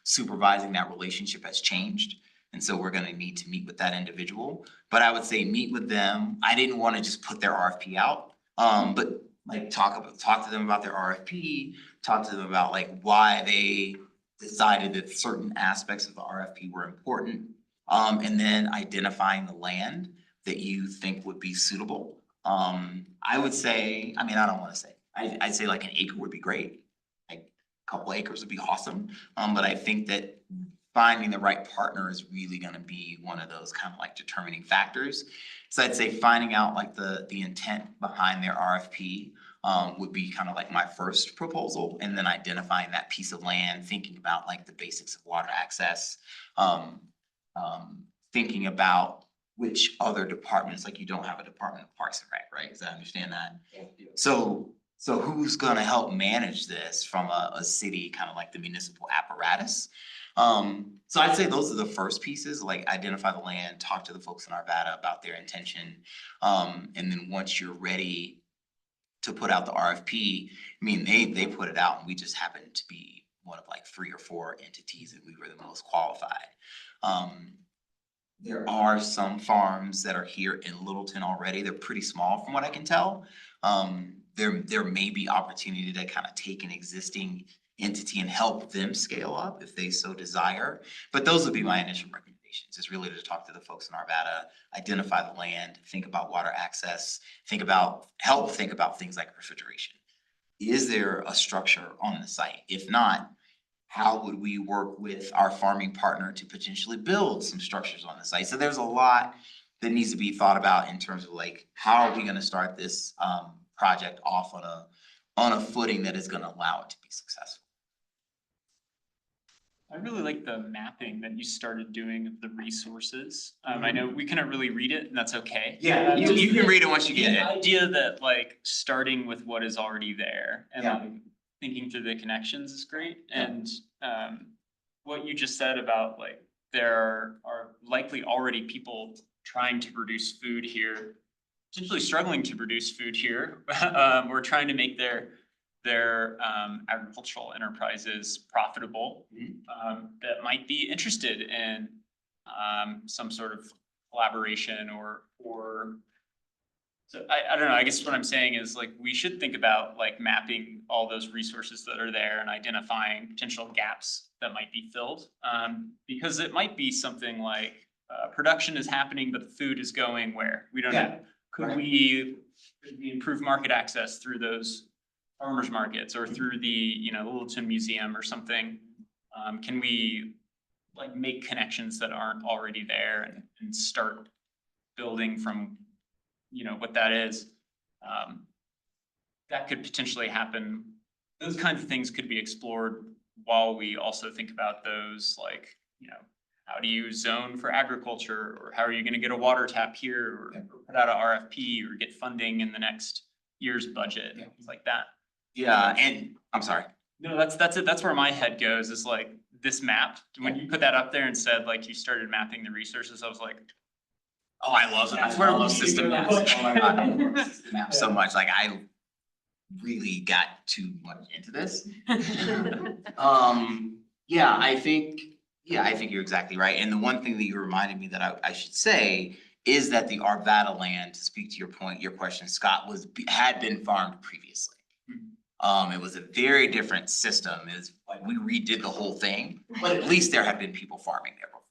supervising that relationship has changed. And so we're gonna need to meet with that individual, but I would say meet with them. I didn't wanna just put their RFP out, but like talk to them about their RFP, talk to them about like why they decided that certain aspects of the RFP were important. And then identifying the land that you think would be suitable. I would say, I mean, I don't wanna say, I'd say like an acre would be great. Like a couple acres would be awesome. But I think that finding the right partner is really gonna be one of those kind of like determining factors. So I'd say finding out like the intent behind their RFP would be kind of like my first proposal, and then identifying that piece of land, thinking about like the basics of water access. Thinking about which other departments, like you don't have a Department of Parks and Rec, right? Cause I understand that. So So who's gonna help manage this from a city, kind of like the municipal apparatus? So I'd say those are the first pieces, like identify the land, talk to the folks in Arvada about their intention. And then once you're ready to put out the RFP, I mean, they put it out and we just happened to be one of like 3 or 4 entities and we were the most qualified. There are some farms that are here in Littleton already. They're pretty small from what I can tell. There may be opportunity to kind of take an existing entity and help them scale up if they so desire. But those would be my initial recommendations, is really to talk to the folks in Arvada, identify the land, think about water access, help think about things like refrigeration. Is there a structure on the site? If not, how would we work with our farming partner to potentially build some structures on the site? So there's a lot that needs to be thought about in terms of like, how are we gonna start this project off on a footing that is gonna allow it to be successful?
I really like the mapping that you started doing of the resources. I know we cannot really read it and that's okay.
Yeah, you can read it once you get
The
it.
idea that like starting with what is already there and
Yeah.
like thinking through the connections is great. And what you just said about like there are likely already people trying to produce food here, potentially struggling to produce food here. We're trying to make their agricultural enterprises profitable, that might be interested in some sort of collaboration or so I don't know, I guess what I'm saying is like, we should think about like mapping all those resources that are there and identifying potential gaps that might be filled. Because it might be something like production is happening, but the food is going where? We don't know. Could we improve market access through those farmers markets or through the, Littleton Museum or something? Can we like make connections that aren't already there and start building from, what that is? That could potentially happen. Those kinds of things could be explored while we also think about those, like, how do you zone for agriculture, or how are you gonna get a water tap here, or put out a RFP, or get funding in the next year's budget, things like that.
Yeah, and I'm sorry.
No, that's it. That's where my head goes, is like this map. When you put that up there and said like you started mapping the resources, I was like,
Oh, I love it.
That's where
I
we
love
need to
system
go.
maps. Oh my God, I love system maps so much. Like I really got too much into this. Yeah, I think you're exactly right. And the one thing that you reminded me that I should say is that the Arvada land, to speak to your point, your question, Scott, had been farmed previously. It was a very different system. It's like we redid the whole thing, but at least there have been people farming there before.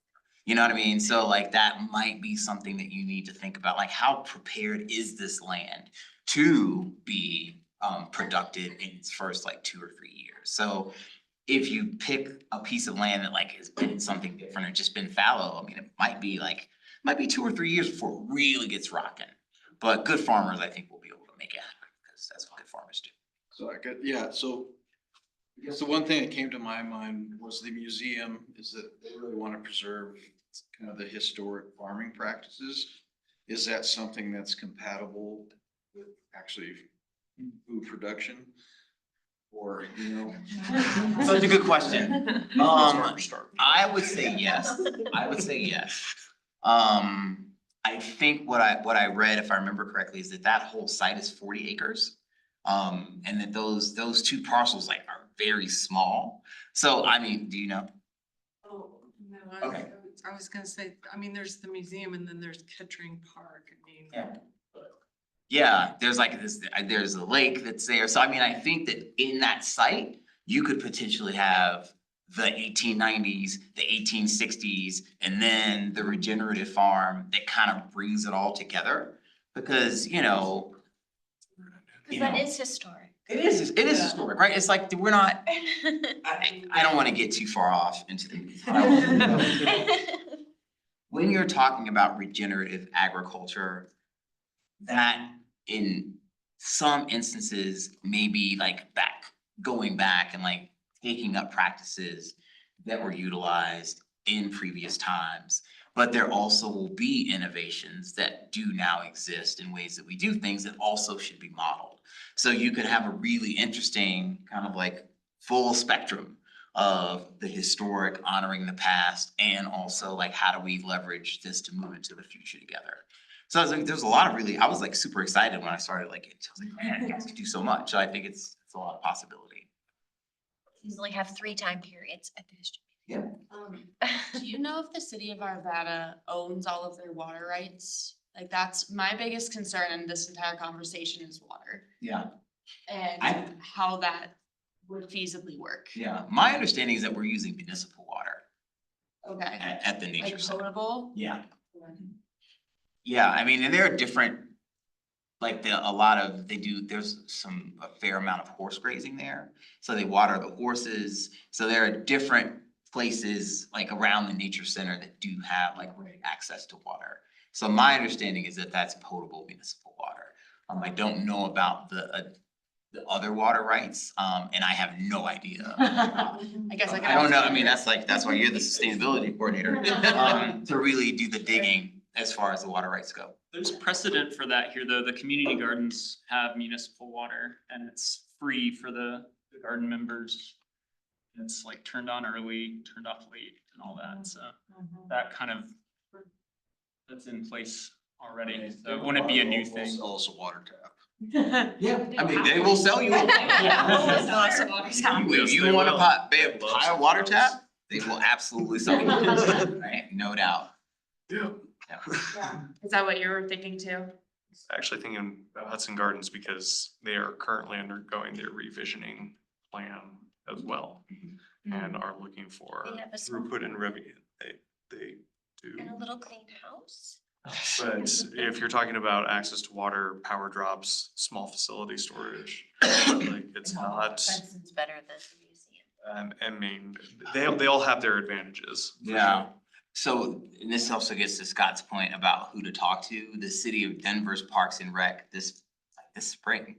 You know what I mean? So like that might be something that you need to think about, like how prepared is this land to be productive in its first like 2 or 3 years? So if you pick a piece of land that like has been something different or just been fallow, I mean, it might be 2 or 3 years before it really gets rocking. But good farmers, I think, will be able to make it happen, because that's what good farmers do.
So so I guess the one thing that came to my mind was the museum, is that they really want to preserve kind of the historic farming practices. Is that something that's compatible with actually food production? Or,
Such a good question. I would say yes. I think what I read, if I remember correctly, is that whole site is 40 acres. And that those 2 parcels like are very small. So I mean, do you know?
Oh, no,
Okay.
I was gonna say, there's the museum and then there's Kettering Park,
Yeah, there's like there's a lake that's there. So I mean, I think that in that site, you could potentially have the 1890s, the 1860s, and then the regenerative farm that kind of brings it all together. Because,
Cause that is historic.
it is historic, right? It's like, we're not, I don't wanna get too far off into the. When you're talking about regenerative agriculture, that in some instances, maybe like going back and like taking up practices that were utilized in previous times. But there also will be innovations that do now exist in ways that we do things that also should be modeled. So you could have a really interesting kind of like full spectrum of the historic, honoring the past, and also like how do we leverage this to move into the future together. So I was like, there's a lot of really, I was like super excited when I started like, I was like, man, you guys could do so much. So I think it's a lot of possibility.
Usually have 3 time periods at the history.
Yeah.
Do you know if the city of Arvada owns all of their water rights? Like, that's my biggest concern in this entire conversation is water
Yeah.
and
I-
how that would feasibly work.
Yeah. My understanding is that we're using municipal water
Okay,
at the
like
nature center.
potable?
Yeah. Yeah, I mean, and there are different, like there's a fair amount of horse grazing there. So they water the horses. So there are different places like around the nature center that do have like access to water. So my understanding is that that's potable municipal water. I don't know about the other water rights, and I have no idea.
I guess I could
I don't know,
ask
I mean,
her.
that's why you're the sustainability coordinator, to really do the digging as far as the water rights go.
There's precedent for that here, though. The community gardens have municipal water and it's free for the garden members. It's like turned on early, turned off late and all that, so that kind of, that's in place already, so it wouldn't be a new thing.
Sell us a water tap.
Yeah, I mean, they will sell you. If you want a buy a water tap, they will absolutely sell you, right? No doubt.
Yeah.
Yeah.
Is that what you were thinking too?
Actually thinking about Hudson Gardens because they are currently undergoing their revisioning plan as well. And are looking for
They have a small
throughput and revenue. They do.
And a little clean house.
But if you're talking about access to water, power drops, small facility storage, like it's not,
Benson's better than the museum.
I mean, they all have their advantages. for
Yeah.
sure.
So, and this also gets to Scott's point about who to talk to. The city of Denver's Parks and Rec this spring,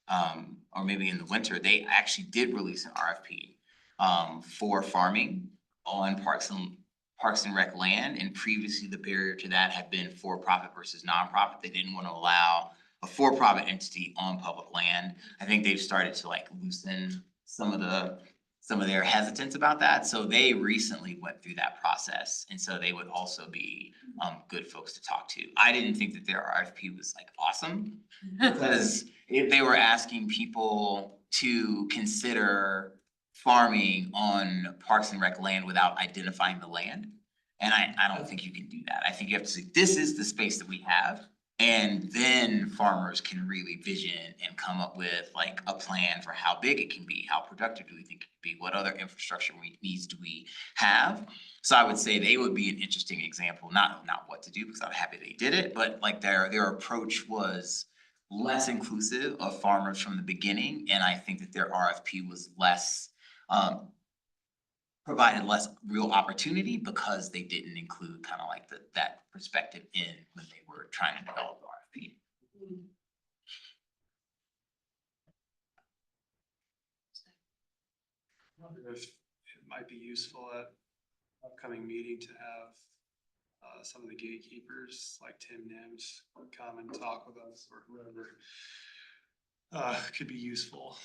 or maybe in the winter, they actually did release an RFP for farming on Parks and Rec land. And previously, the barrier to that had been for-profit versus nonprofit. They didn't want to allow a for-profit entity on public land. I think they've started to like loosen some of their hesitance about that. So they recently went through that process. And so they would also be good folks to talk to. I didn't think that their RFP was like awesome because they were asking people to consider farming on Parks and Rec land without identifying the land. And I don't think you can do that. I think you have to say, this is the space that we have. And then farmers can really vision and come up with like a plan for how big it can be, how productive do we think it can be, what other infrastructure needs do we have? So I would say they would be an interesting example, not what to do, because I'm happy they did it, but like their approach was less inclusive of farmers from the beginning, and I think that their RFP was less provided less real opportunity because they didn't include kind of like that perspective in when they were trying to develop the RFP.
I wonder if it might be useful at upcoming meeting to have some of the gatekeepers like Tim Nims come and talk with us or whoever could be useful.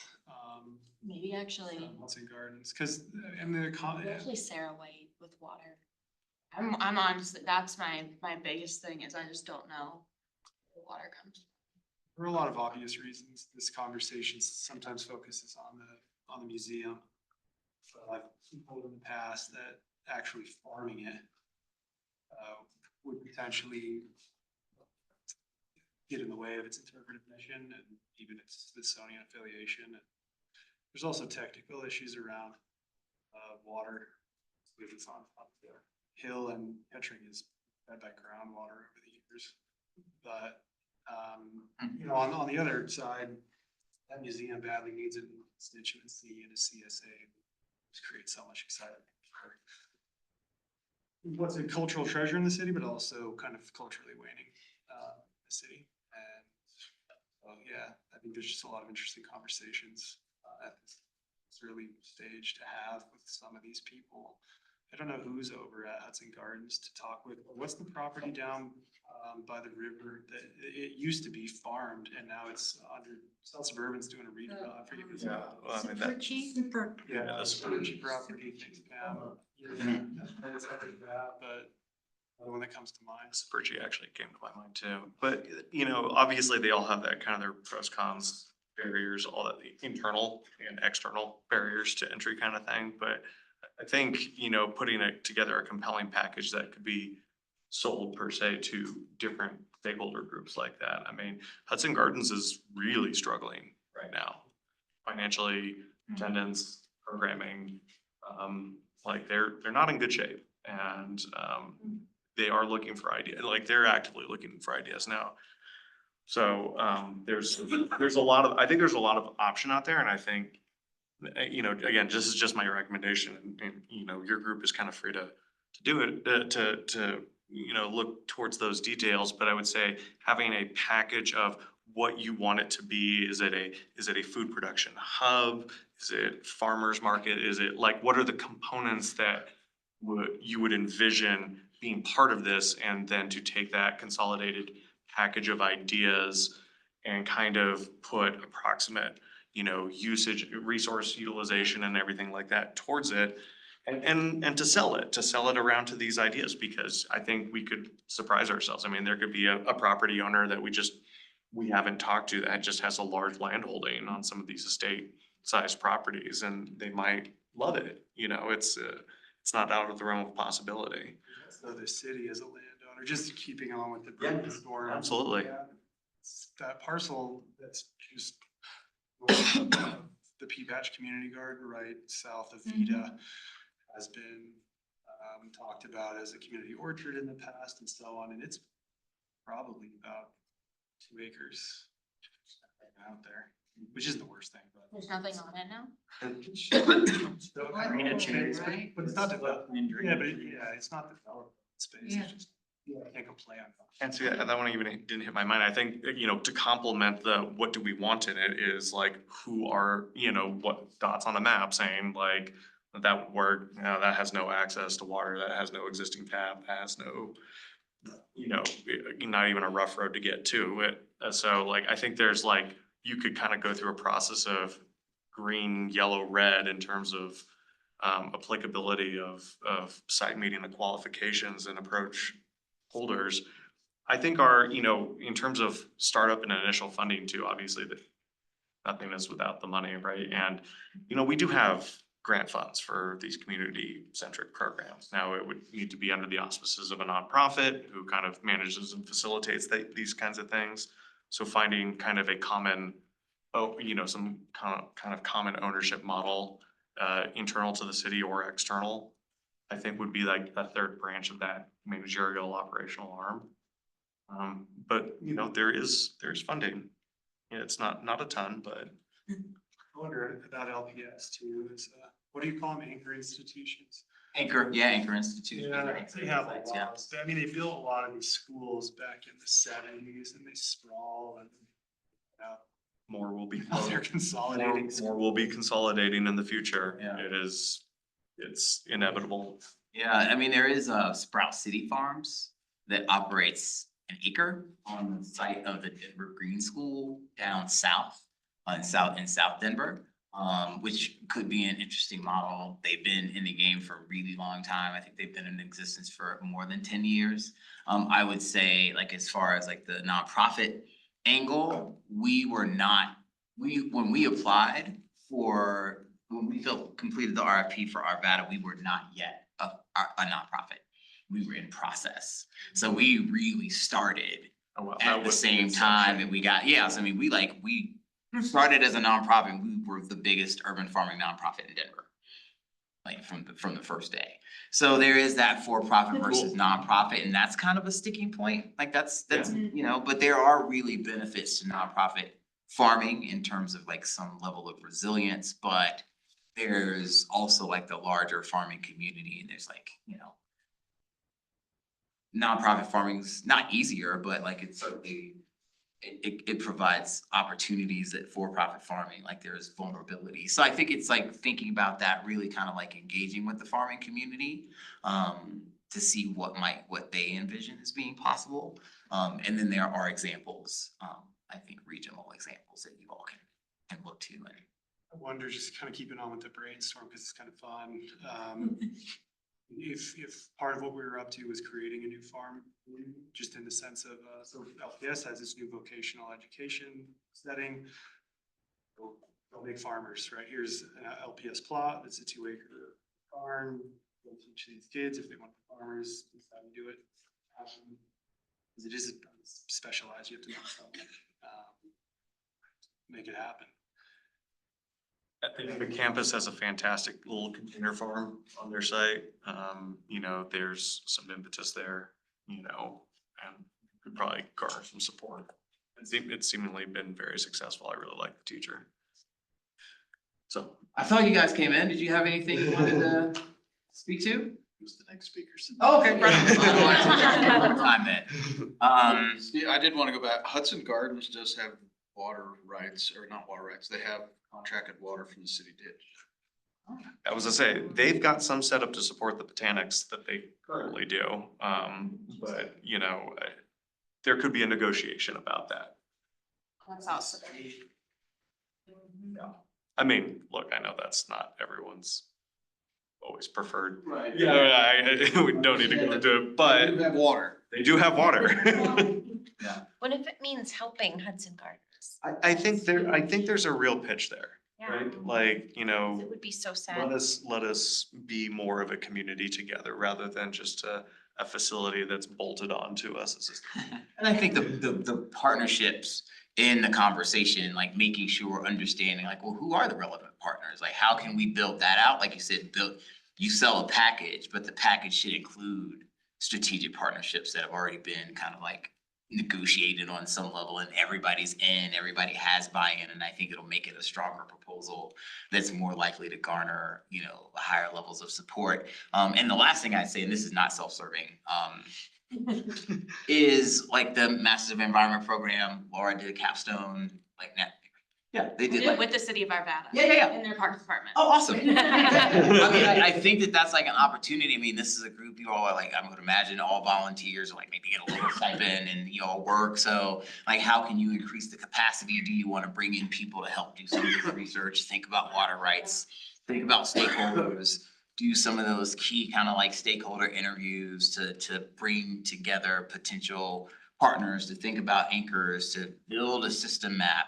Maybe actually,
Hudson Gardens, cause I mean,
actually Sarah White with water. I'm honestly, that's my biggest thing is I just don't know where the water comes.
for a lot of obvious reasons, this conversation sometimes focuses on the museum. But I've told in the past that actually farming it would potentially get in the way of its interpretive mission and even its Smithsonian affiliation. And there's also technical issues around water. Because it's on the hill and Kettering is fed by groundwater over the years. But you know, on the other side, that museum badly needs a constituency and a CSA, which creates so much excitement for what's a cultural treasure in the city, but also kind of culturally waning the city. And so, yeah, I think there's just a lot of interesting conversations at this early stage to have with some of these people I don't know who's over at Hudson Gardens to talk with. What's the property down by the river that it used to be farmed and now it's under South Suburban's doing a redevelopment. I forget what's
Yeah, well, I mean, that,
Super.
Yeah,
Yeah,
that's
that's-
Stewardship property, thanks, Pam. That's that, but the one that comes to mind.
Spurgey actually came to my mind too, but you know, obviously they all have that kind of their pros, cons, barriers, all that, the internal and external barriers to entry kind of thing, but I think, you know, putting together a compelling package that could be sold per se to different stakeholder groups like that. I mean, Hudson Gardens is really struggling right now. Financially, attendance, programming, like they're not in good shape. And they are looking for ideas, like they're actively looking for ideas now. So there's a lot of, I think there's a lot of option out there, and I think, you know, again, this is just my recommendation, and you know, your group is kind of free to do it, to you know, look towards those details, but I would say having a package of what you want it to be. Is it a food production hub? Is it farmers market? Is it like, what are the components that you would envision being part of this, and then to take that consolidated package of ideas and kind of put approximate, you know, usage, resource utilization and everything like that towards it. And to sell it around to these ideas, because I think we could surprise ourselves. I mean, there could be a property owner that we haven't talked to that just has a large land holding on some of these estate sized properties, and they might love it. You know, it's not out of the realm of possibility.
So the city as a landowner, just keeping on with the
Yeah,
brainstorm.
absolutely.
That parcel that's just north of the Pea Patch Community Garden, right south of Vida, has been talked about as a community orchard in the past and so on, and it's probably about 2 acres out there, which isn't the worst thing, but.
There's nothing on it now?
But it's not developed. Yeah, but it's not developed space.
Yeah.
It's just, I can't complain.
And see, that one even didn't hit my mind. I think, you know, to complement what do we want in it is like, who are, you know, what dots on the map saying like, that would work, you know, that has no access to water, that has no existing tap, has no, you know, not even a rough road to get to it. So like, I think there's like, you could kind of go through a process of green, yellow, red in terms of applicability of site meeting the qualifications and approach holders. I think you know, in terms of startup and initial funding too, obviously that nothing is without the money, right? And, you know, we do have grant funds for these community centric programs. Now, it would need to be under the auspices of a nonprofit who kind of manages and facilitates these kinds of things. So finding kind of a common, you know, some kind of common ownership model, internal to the city or external, I think would be like a third branch of that managerial operational arm. But, you know, there's funding. Yeah, it's not a ton, but.
I wonder about LPS too, is, what do you call them, anchor institutions?
Anchor institute.
Yeah, they have a
Sites, yeah.
lot, I mean, they built a lot of these schools back in the 70s and they sprawl and.
More will be.
Now they're consolidating.
More will be consolidating in the future.
Yeah.
It's inevitable.
Yeah, I mean, there is Sprout City Farms that operates an acre on the site of the Denver Green School down south, in South Denver, which could be an interesting model. They've been in the game for a really long time. I think they've been in existence for more than 10 years. I would say, like, as far as like the nonprofit angle, when we applied for, when we completed the RFP for Arvada, we were not yet a nonprofit. We were in process. So we really started
Oh, wow,
at the same time, and we got, so I mean, we started as a nonprofit, and we were the biggest urban farming nonprofit in Denver. Like from the first day. So there is that for-profit versus nonprofit, and that's kind of a sticking point. Like that's, you know, but there are really benefits to nonprofit farming in terms of like some level of resilience, but there's also like the larger farming community, and there's like, you know, nonprofit farming's not easier, but like it's certainly it provides opportunities at for-profit farming, like there's vulnerability. So I think it's like thinking about that, really kind of like engaging with the farming community to see what they envision as being possible. And then there are examples, I think regional examples that you all can look to. And
I wonder, just kind of keeping on with the brainstorm, because it's kind of fun. If part of what we were up to was creating a new farm, just in the sense of, so LPS has this new vocational education setting. They'll make farmers, right? Here's an LPS plot, it's a 2-acre farm. We'll teach these kids if they want to be farmers, this is how you do it. Because it is specialized, you have to know something, make it happen.
I think the campus has a fantastic little container farm on their site. You know, there's some impetus there, you know, and could probably garner some support. It's seemingly been very successful. I really like the teacher. So.
I saw you guys came in. Did you have anything you wanted to speak to?
Who's the next speaker?
Oh, okay, right. I don't want to take up more time then.
Yeah, I did want to go back. Hudson Gardens does have water rights, or not water rights. They have contracted water from the city ditch.
I was gonna say, they've got some set up to support the botanics that they currently do. But you know, there could be a negotiation about that.
That's awesome.
Yeah. I mean, look, I know that's not everyone's always preferred.
Right.
Yeah, we don't need to go into it, but
They do have water.
they do have water.
What if it means helping Hudson Gardens?
I think there's a real pitch there,
Yeah.
right? Like, you know,
It would be so
let
sad.
us be more of a community together rather than just a facility that's bolted onto us as
And I think the partnerships in the conversation, like making sure we're understanding, like, well, who are the relevant partners? Like, how can we build that out? Like you said, you sell a package, but the package should include strategic partnerships that have already been kind of like negotiated on some level, and everybody's in, everybody has buy-in, and I think it'll make it a stronger proposal that's more likely to garner, you know, higher levels of support. And the last thing I'd say, and this is not self-serving, is like the Masters of Environment program. Laura did a capstone, like that. Yeah, they did like.
With the city of Arvada.
Yeah.
In their park department.
Oh, awesome. I mean, I think that that's like an opportunity. I mean, this is a group, you all are like, I would imagine all volunteers, like maybe get a little stipend and you all work. So like, how can you increase the capacity? Do you want to bring in people to help do some of this research? Think about water rights, think about stakeholders, do some of those key kind of like stakeholder interviews to bring together potential partners, to think about anchors, to build a system map.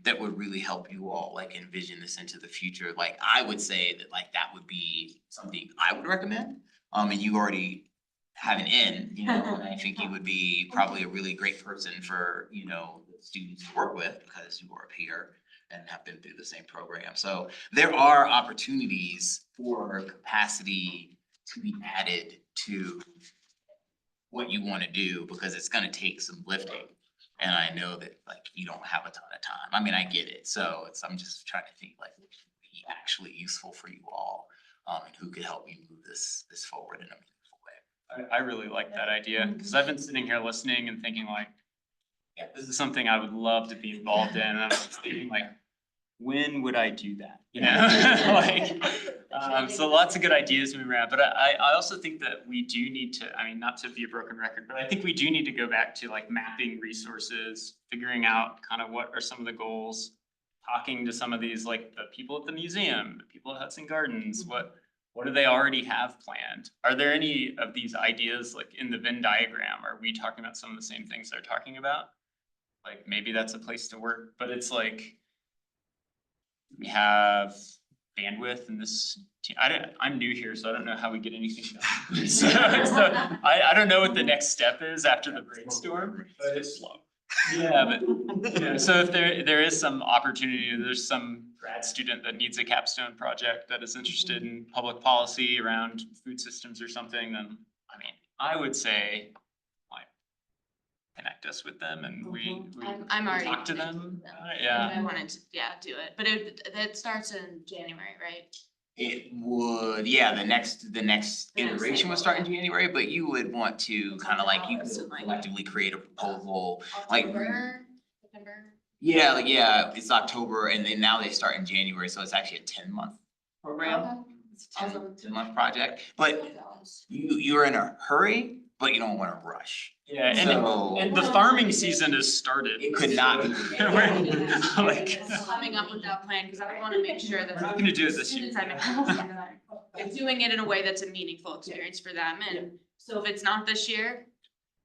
That would really help you all like envision this into the future. Like, I would say that like that would be something I would recommend. And you already have an in, you know, and I think you would be probably a really great person for, you know, the students to work with because you are a peer and have been through the same program. So there are opportunities for capacity to be added to what you want to do, because it's gonna take some lifting. And I know that like you don't have a ton of time. I mean, I get it. So I'm just trying to think like what would be actually useful for you all, and who could help me move this forward in a meaningful way.
I really like that idea, because I've been sitting here listening and thinking like, yeah, this is something I would love to be involved in. And I'm just thinking like, when would I do that? You know, like, so lots of good ideas moving around. But I also think that we do need to, I mean, not to be a broken record, but I think we do need to go back to like mapping resources, figuring out kind of what are some of the goals, talking to some of these, like the people at the museum, the people at Hudson Gardens, what do they already have planned? Are there any of these ideas like in the Venn diagram? Are we talking about some of the same things they're talking about? Like maybe that's a place to work, but it's like, we have bandwidth in this team. I'm new here, so I don't know how we get anything done. So I don't know what the next step is after the brainstorm, but it's slow. Yeah, but you know, so if there is some opportunity, there's some grad student that needs a capstone project that is interested in public policy around food systems or something, then I mean, I would say like connect us with them and we
I'm already
talk to them.
connected with them.
Yeah.
I wanted to, do it, but it starts in January, right?
It would, yeah, the next iteration would start in January, but you would want to kind of like, you could collectively create a proposal, like.
November.
Yeah, it's October and then now they start in January, so it's actually a 10-month program. It's a 10-month project, but you're in a hurry, but you don't wanna rush.
Yeah,
So-
and the farming season has started.
It could not be.
Like,
Coming up with that plan, because I wanna make sure that.
we're not gonna do it this year.
And doing it in a way that's a meaningful experience for them, and so if it's not this year,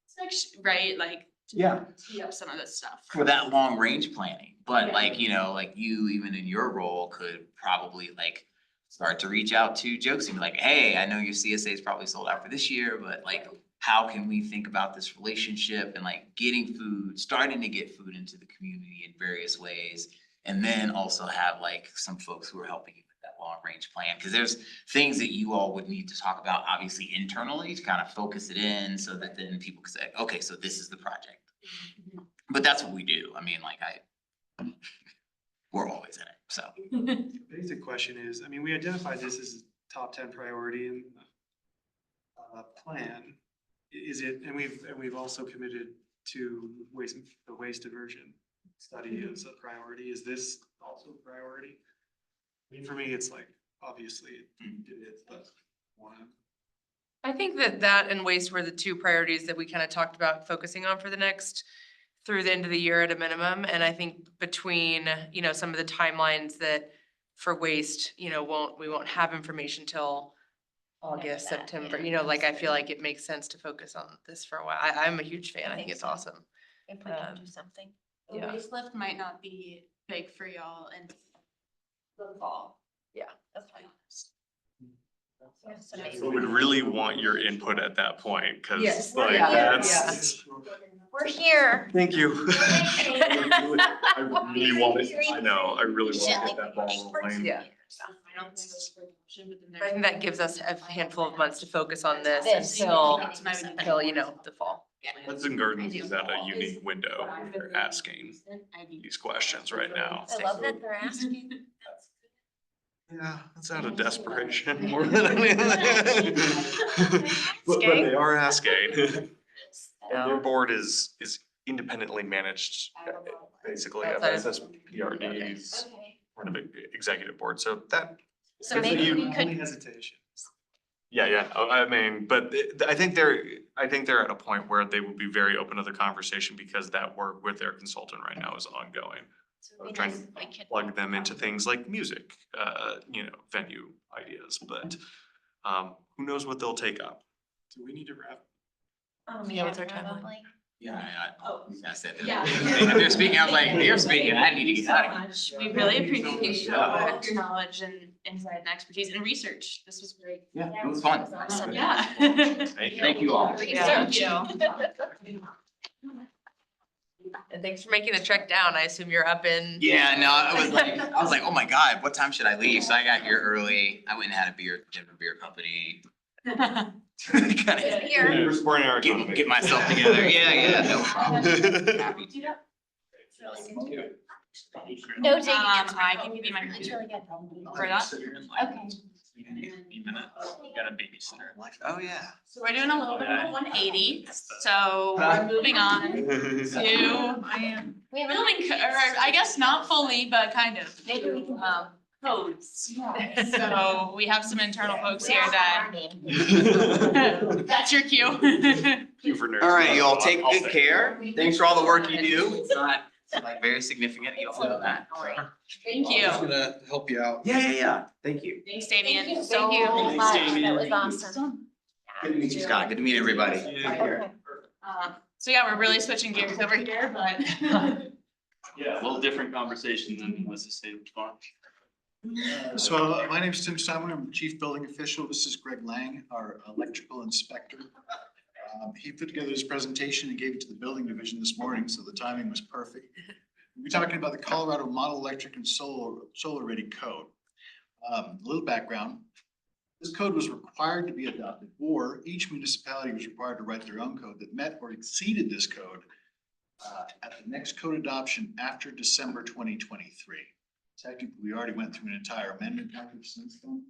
it's next, right, like. to
Yeah.
Tee up some of this stuff.
For that long range planning, but like, you know, like you, even in your role, could probably like start to reach out to Jokes and be like, hey, I know your CSA is probably sold out for this year, but like, how can we think about this relationship and like getting food, starting to get food into the community in various ways? And then also have like some folks who are helping you with that long range plan, because there's things that you all would need to talk about, obviously internally, to kind of focus it in so that then people can say, okay, so this is the project. But that's what we do. I mean, like we're always in it, so.
The basic question is, I mean, we identified this as a top 10 priority in the plan. Is it, and we've also committed to the waste diversion study as a priority. Is this also a priority? I mean, for me, it's like, obviously, it is, but one.
I think that and waste were the two priorities that we kind of talked about focusing on for the next, through the end of the year at a minimum. And I think between, you know, some of the timelines that for waste, you know, we won't have information till August, September, you know, like I feel like it makes sense to focus on this for a while. I'm a huge fan. I think it's awesome.
If we can do something.
The
Yeah.
waste lift might not be big for y'all in the fall.
Yeah.
That's fine.
We would really want your input at that point, cause
Yes.
like
Yeah.
that's.
We're here.
Thank you. I really want it, I know, I really want to
Gently
get that ball rolling.
Yeah.
I don't think that's for motion, but then
I think that gives us a handful of months to focus on this
This.
until, you know, the fall.
Hudson Gardens is at a unique window when they're asking these questions right now.
I love that they're asking.
Yeah, it's out of desperation more than anything. But they are asking. And their board is independently managed, basically, FSSPRD's kind of executive board, so that.
So
Good for
maybe
you.
we
Only
could,
hesitation.
Yeah, I mean, but I think they're at a point where they will be very open to the conversation because that work with their consultant right now is ongoing.
we
Trying
just-
to
we could-
plug them into things like music, you know, venue ideas, but who knows what they'll take up.
Do we need to wrap?
Yeah, what's our timeline?
probably.
Yeah, I said that.
Yeah.
They're speaking, I was like, they're speaking, I need to get out of here.
We really appreciate your knowledge and insight and expertise and research. This was great.
Yeah, it was fun.
Awesome.
Yeah.
Thank you all.
Thank you.
And thanks for making the trek down. I assume you're up in.
Yeah, no, I was like, oh my God, what time should I leave? So I got here early. I went and had a beer, Denver Beer Company. Kinda
Here.
We're supporting our economy.
get myself together. Yeah, no problem. Happy to.
No digging.
I can give you my.
It's really good.
For that?
Okay.
Got a babysitter.
Oh, yeah.
So we're doing a little bit of a 180. So we're moving on to
We have
building, or I guess not fully, but kind of.
Maybe we can.
Codes. So we have some internal folks here that, that's your cue.
You for nerds.
All right, y'all take
I'll
good
stay.
care. Thanks for all the work you do. It's not like very significant. You all know that.
Thank
I'm
you.
just gonna help you out.
Yeah. Thank you.
Thanks, Damien.
Thank you
So
so
Thanks,
much.
Damien.
That was awesome.
Good to meet you, Scott. Good to meet everybody.
Okay.
So yeah, we're really switching gears over here, but.
Yeah, a little different conversation than was the same farm.
So my name is Tim Steinman. I'm the Chief Building Official. This is Greg Lang, our electrical inspector. He put together his presentation and gave it to the building division this morning, so the timing was perfect. We're talking about the Colorado Model Electric and Solar Ready Code. A little background. This code was required to be adopted, or each municipality was required to write their own code that met or exceeded this code at the next code adoption after December 2023. Technically, we already went through an entire amendment package since then.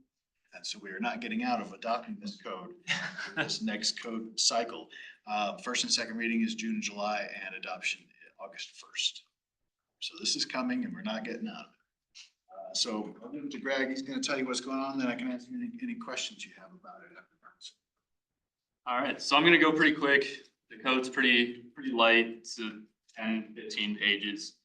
And so we are not getting out of adopting this code, this next code cycle. First and second reading is June, July, and adoption August 1st. So this is coming and we're not getting out of it. So I'll give it to Greg. He's gonna tell you what's going on, then I can answer any questions you have about it afterwards.
All right, so I'm gonna go pretty quick. The code's pretty light. It's 10, 15 pages.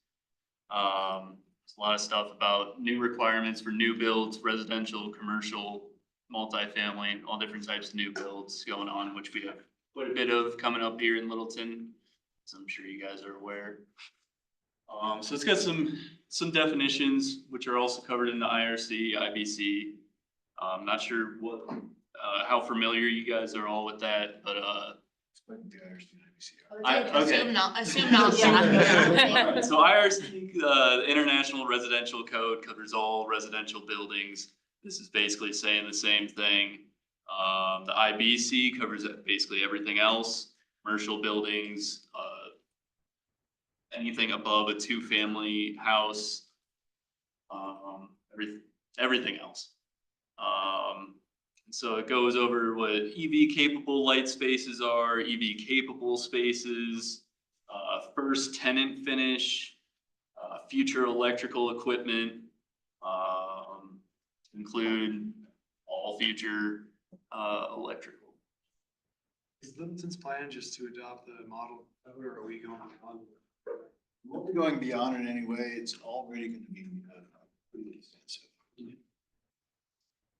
There's a lot of stuff about new requirements for new builds, residential, commercial, multifamily, all different types of new builds going on, which we have quite a bit of coming up here in Littleton, as I'm sure you guys are aware. So it's got some definitions, which are also covered in the IRC, IBC. I'm not sure how familiar you guys are all with that, but
Assume not, assume not. Yeah.
So IRC, the International Residential Code covers all residential buildings. This is basically saying the same thing. The IBC covers basically everything else, commercial buildings, anything above a 2-family house, everything else. And so it goes over what EV capable light spaces are, EV capable spaces, first tenant finish, future electrical equipment, include all future electrical.
Is Littleton's plan just to adopt the model code, or are we going on?
We're going beyond it anyway. It's already gonna be pretty extensive.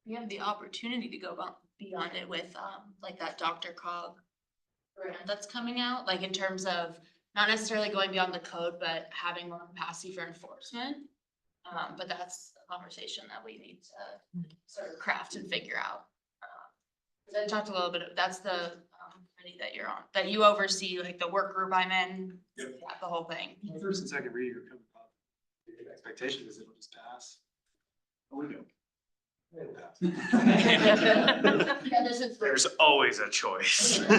We have the opportunity to go beyond it with like that Dr. Cog grant that's coming out, like in terms of not necessarily going beyond the code, but having more capacity for enforcement. But that's a conversation that we need to sort of craft and figure out. I talked a little bit, that's the committee that you're on, that you oversee, like the work group I'm in, yeah, the whole thing.
First and second reading are coming up. The expectation is it'll just pass.
Oh, we go.
It'll pass.
Yeah, this is.
There's always a choice.
Screw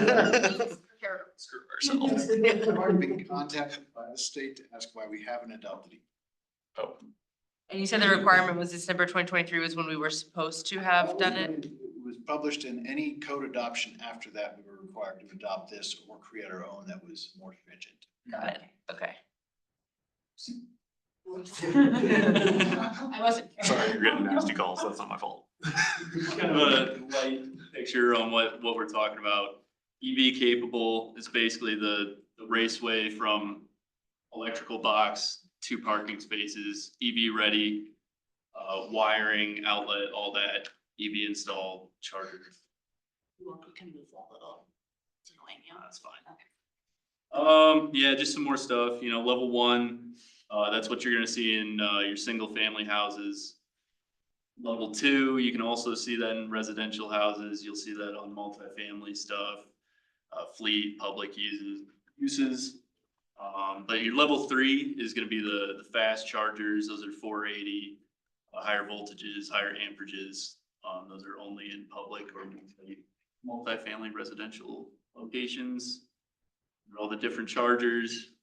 ourselves.
We've already been contacted by the state to ask why we haven't adopted it.
Oh,
And you said the requirement was December 2023 was when we were supposed to have done it?
It was published, in any code adoption after that, we were required to adopt this or create our own that was more stringent.
Got it, okay.
I wasn't.
sorry, you're getting nasty calls. That's not my fault.
Kind of a light picture on what we're talking about. EV capable is basically the raceway from electrical box to parking spaces, EV ready, wiring, outlet, all that, EV installed, charger.
You can move that little. It's annoying, yeah.
That's fine. Yeah, just some more stuff, level 1, that's what you're gonna see in, your single family houses. Level 2, you can also see that in residential houses, you'll see that on multifamily stuff, fleet, public uses. But your level 3 is gonna be the fast chargers, those are 480, higher voltages, higher amperages. Those are only in public or multifamily residential locations. All the different chargers.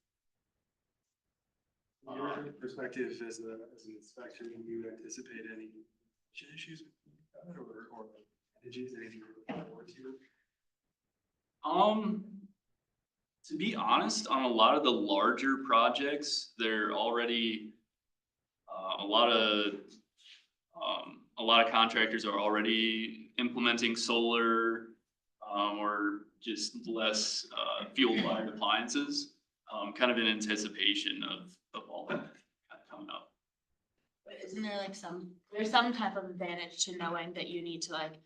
From your perspective as an inspector, do you anticipate any issues with that or issues that you look forward to?
To be honest, on a lot of the larger projects, they're already, a lot of contractors are already implementing solar, or just less, fuel-fired appliances, kind of in anticipation of all that kind of coming up.
But isn't there like there's some type of advantage to knowing that you need to like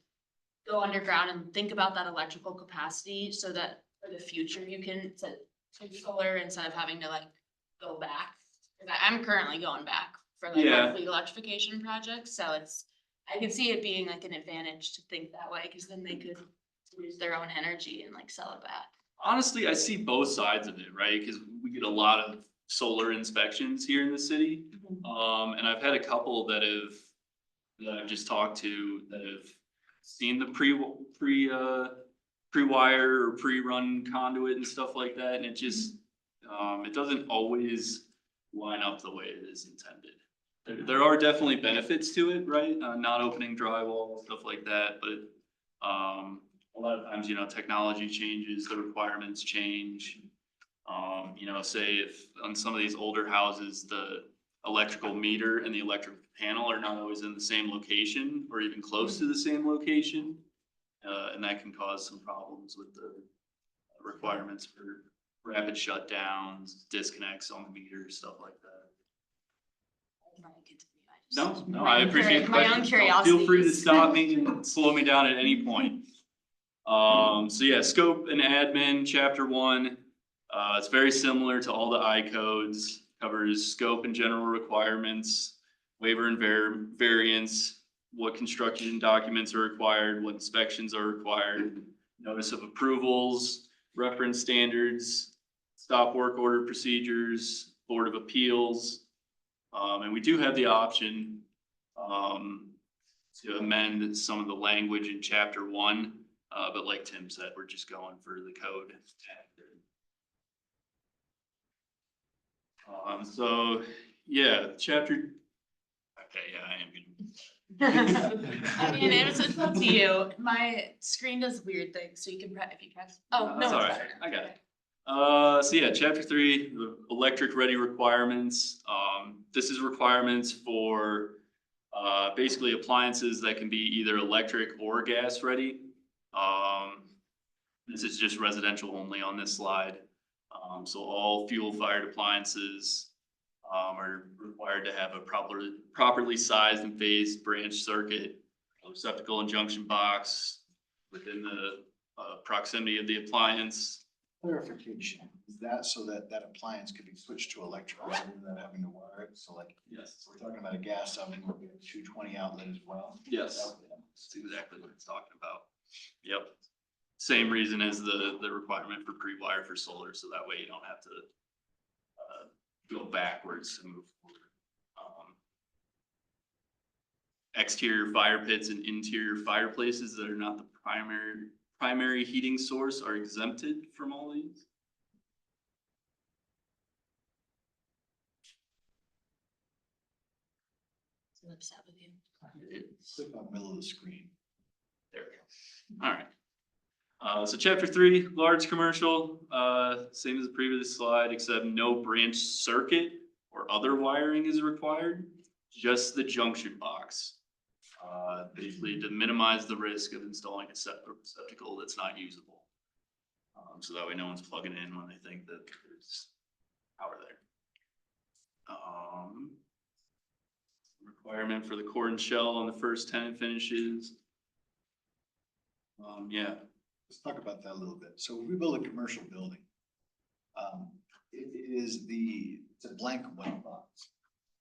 go underground and think about that electrical capacity so that for the future you can set solar instead of having to like go back? 'Cause I'm currently going back for like
Yeah.
my fleet electrification projects, so I can see it being like an advantage to think that way, cause then they could use their own energy and like sell it back.
Honestly, I see both sides of it, right? Cause we get a lot of solar inspections here in the city. And I've had a couple that I've just talked to that have seen the pre-wire or pre-run conduit and stuff like that, and it just, it doesn't always line up the way it is intended. there are definitely benefits to it, right? Not opening drywall, stuff like that, but, a lot of times, technology changes, the requirements change. Say if on some of these older houses, the electrical meter and the electric panel are not always in the same location or even close to the same location. And that can cause some problems with the requirements for rapid shutdowns, disconnects on the meter, stuff like that. No, I appreciate the
My own
question.
curiosity.
Feel free to stop me and slow me down at any point. So yeah, scope and admin, chapter 1. It's very similar to all the I codes, covers scope and general requirements, waiver and variance, what construction documents are required, what inspections are required, notice of approvals, reference standards, stop work order procedures, Board of Appeals. And we do have the option to amend some of the language in chapter 1. But like Tim said, we're just going for the code. So yeah, chapter. Okay, yeah, I am gonna.
I mean, it's up to you. My screen does weird things, so you can press, if you press. Oh, no.
That's all
it's
right.
not.
I got it. So yeah, chapter 3, the electric ready requirements. This is requirements for basically appliances that can be either electric or gas ready. This is just residential only on this slide. So all fuel fired appliances are required to have a properly sized and phased branch circuit, receptacle and junction box within the proximity of the appliance.
Clarification, is that so that that appliance could be switched to electric rather than having to wire it? So like,
Yes.
we're talking about a gas oven, we'll get a 220 outlet as well.
Yes. That's exactly what it's talking about. Yep. Same reason as the requirement for pre-wire for solar, so that way you don't have to go backwards to move forward. Exterior fire pits and interior fireplaces that are not the primary heating source are exempted from all these.
I'm upset with you.
Click on the middle of the screen.
There we go. All right. So chapter 3, large commercial, same as the previous slide, except no branch circuit or other wiring is required, just the junction box. Basically to minimize the risk of installing a receptacle that's not usable. So that way no one's plugging in when they think that there's power there. Requirement for the core and shell on the first tenant finishes. Yeah.
Let's talk about that a little bit. So when we build a commercial building, it's a blank white box.